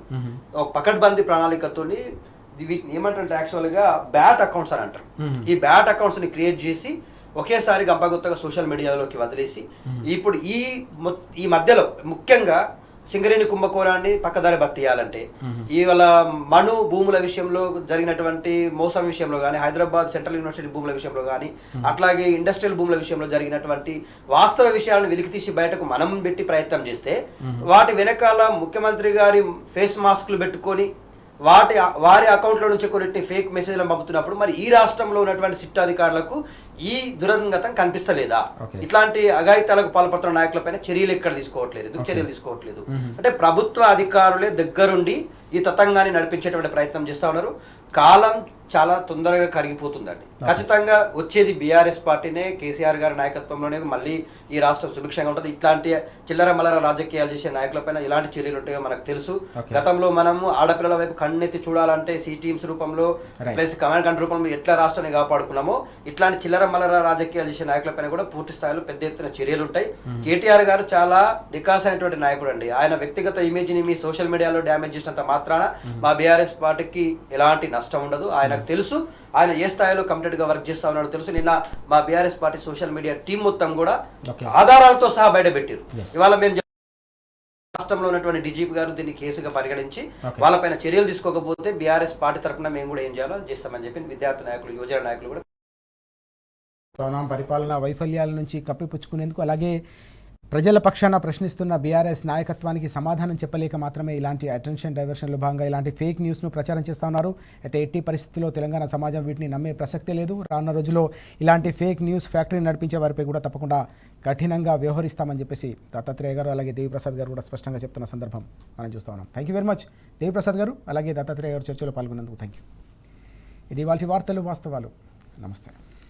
ఒక పకడ్బందీ ప్రణాళికతో వీటిని ఏమంటారంటే యాక్చువల్ గా బ్యాట్ అకౌంట్స్ అని అంటారు. ఈ బ్యాట్ అకౌంట్స్ ని క్రియేట్ చేసి ఒకేసారి గంపగుత్తగా సోషల్ మీడియాలోకి వదిలేసి ఇప్పుడు ఈ మధ్యలో ముఖ్యంగా సింగరేణి కుంభకోణాన్ని పక్కదారి పట్టియాలంటే, ఇవాళ మను భూముల విషయంలో జరిగినటువంటి మోసం విషయంలో కానీ, హైదరాబాద్ సెంట్రల్ యూనివర్సిటీ భూముల విషయంలో కానీ, అట్లాగే ఇండస్ట్రియల్ భూముల విషయంలో జరిగినటువంటి వాస్తవ విషయాలను వెలికితీసి బయటకు మనం పెట్టి ప్రయత్నం చేస్తే, వాటి వెనకాల ముఖ్యమంత్రి గారి ఫేస్ మాస్కులు పెట్టుకొని వారి అకౌంట్లో నుంచి కొన్ని ఫేక్ మెసేజ్లను పంపుతున్నప్పుడు మరి ఈ రాష్ట్రంలో ఉన్నటువంటి సిట్ అధికారులకు ఈ దురంగతం కనిపిస్తలేదా? ఇట్లాంటి అఘాయితాలకు పాల్పడుతున్న నాయకులపైన చర్యలు ఎక్కడ తీసుకోవట్లేదు? ఎందుకు చర్యలు తీసుకోవట్లేదు? అంటే ప్రభుత్వ అధికారులే దగ్గరుండి ఈ తతంగాన్ని నడిపించేటువంటి ప్రయత్నం చేస్తా ఉన్నారు. కాలం చాలా తొందరగా కరిగిపోతుందండి. ఖచ్చితంగా వచ్చేది బీఆర్ఎస్ పార్టీనే, కేసీఆర్ గారి నాయకత్వంలోనే మళ్ళీ ఈ రాష్ట్రం సుభిక్షంగా ఉంటుంది. ఇట్లాంటి చిల్లర మల్లర రాజకీయాలు చేసే నాయకులపైన ఎలాంటి చర్యలు ఉంటాయో మనకు తెలుసు. గతంలో మనము ఆడపిల్లల వైపు కన్నెత్తి చూడాలంటే సి టీమ్స్ రూపంలో ప్లస్ కమాండ్ కంట్రోల్ రూపంలో ఎట్లా రాష్ట్రాన్ని కాపాడుకున్నామో, ఇట్లాంటి చిల్లర మల్లర రాజకీయాలు చేసే నాయకులపైన కూడా పూర్తి స్థాయిలో పెద్ద ఎత్తున చర్యలు ఉంటాయి. కేటీఆర్ గారు చాలా నికాస్ అయినటువంటి నాయకుడు అండి. ఆయన వ్యక్తిగత ఇమేజ్ ని మీ సోషల్ మీడియాలో డ్యామేజ్ చేసినంత మాత్రాన మా బీఆర్ఎస్ పార్టీకి ఎలాంటి నష్టం ఉండదు. ఆయనకు తెలుసు ఆయన ఏ స్థాయిలో కంప్లీట్ గా వర్క్ చేస్తా ఉన్నాడో తెలుసు. నిన్న మా BRS party social media team మొత్తం కూడా ఆధారాలతో సహా బయట పెట్టారు. ఇవాళ మేము రాష్ట్రంలో ఉన్నటువంటి డీజీపీ గారు దీన్ని కేసుగా పరిగణించి వాళ్ళపైన చర్యలు తీసుకోకపోతే బీఆర్ఎస్ పార్టీ తరఫున మేము కూడా ఏం చేయాలో చేస్తామని చెప్పి విద్యార్థి నాయకులు, యువజన నాయకులు కూడా పరిపాలన వైఫల్యాల నుంచి కప్పిపుచ్చుకునేందుకు, అలాగే ప్రజల పక్షాన ప్రశ్నిస్తున్న బీఆర్ఎస్ నాయకత్వానికి సమాధానం చెప్పలేక మాత్రమే ఇలాంటి అటెన్షన్ డైవర్షన్లో భాగంగా ఇలాంటి ఫేక్ న్యూస్ను ప్రచారం చేస్తూ ఉన్నారు. అయితే ఎట్టి పరిస్థితుల్లో తెలంగాణ సమాజం వీటిని నమ్మే ప్రసక్తే లేదు. రానున్న రోజుల్లో ఇలాంటి ఫేక్ న్యూస్ ఫ్యాక్టరీ నడిపించే వారిపై కూడా తప్పకుండా కఠినంగా వ్యవహరిస్తామని చెప్పేసి దత్తాత్రేయ గారు అలాగే దేవిప్రసాద్ గారు కూడా స్పష్టంగా చెప్తున్న సందర్భం మనం చూస్తూ ఉన్నాం. Thank you very much Devi Prasad గారు అలాగే దత్తాత్రేయ గారు చర్చలో పాల్గొన్నందుకు థ్యాంక్ యూ. ఇది వాళ్ళ వార్తలు వాస్తవాలు. నమస్తే.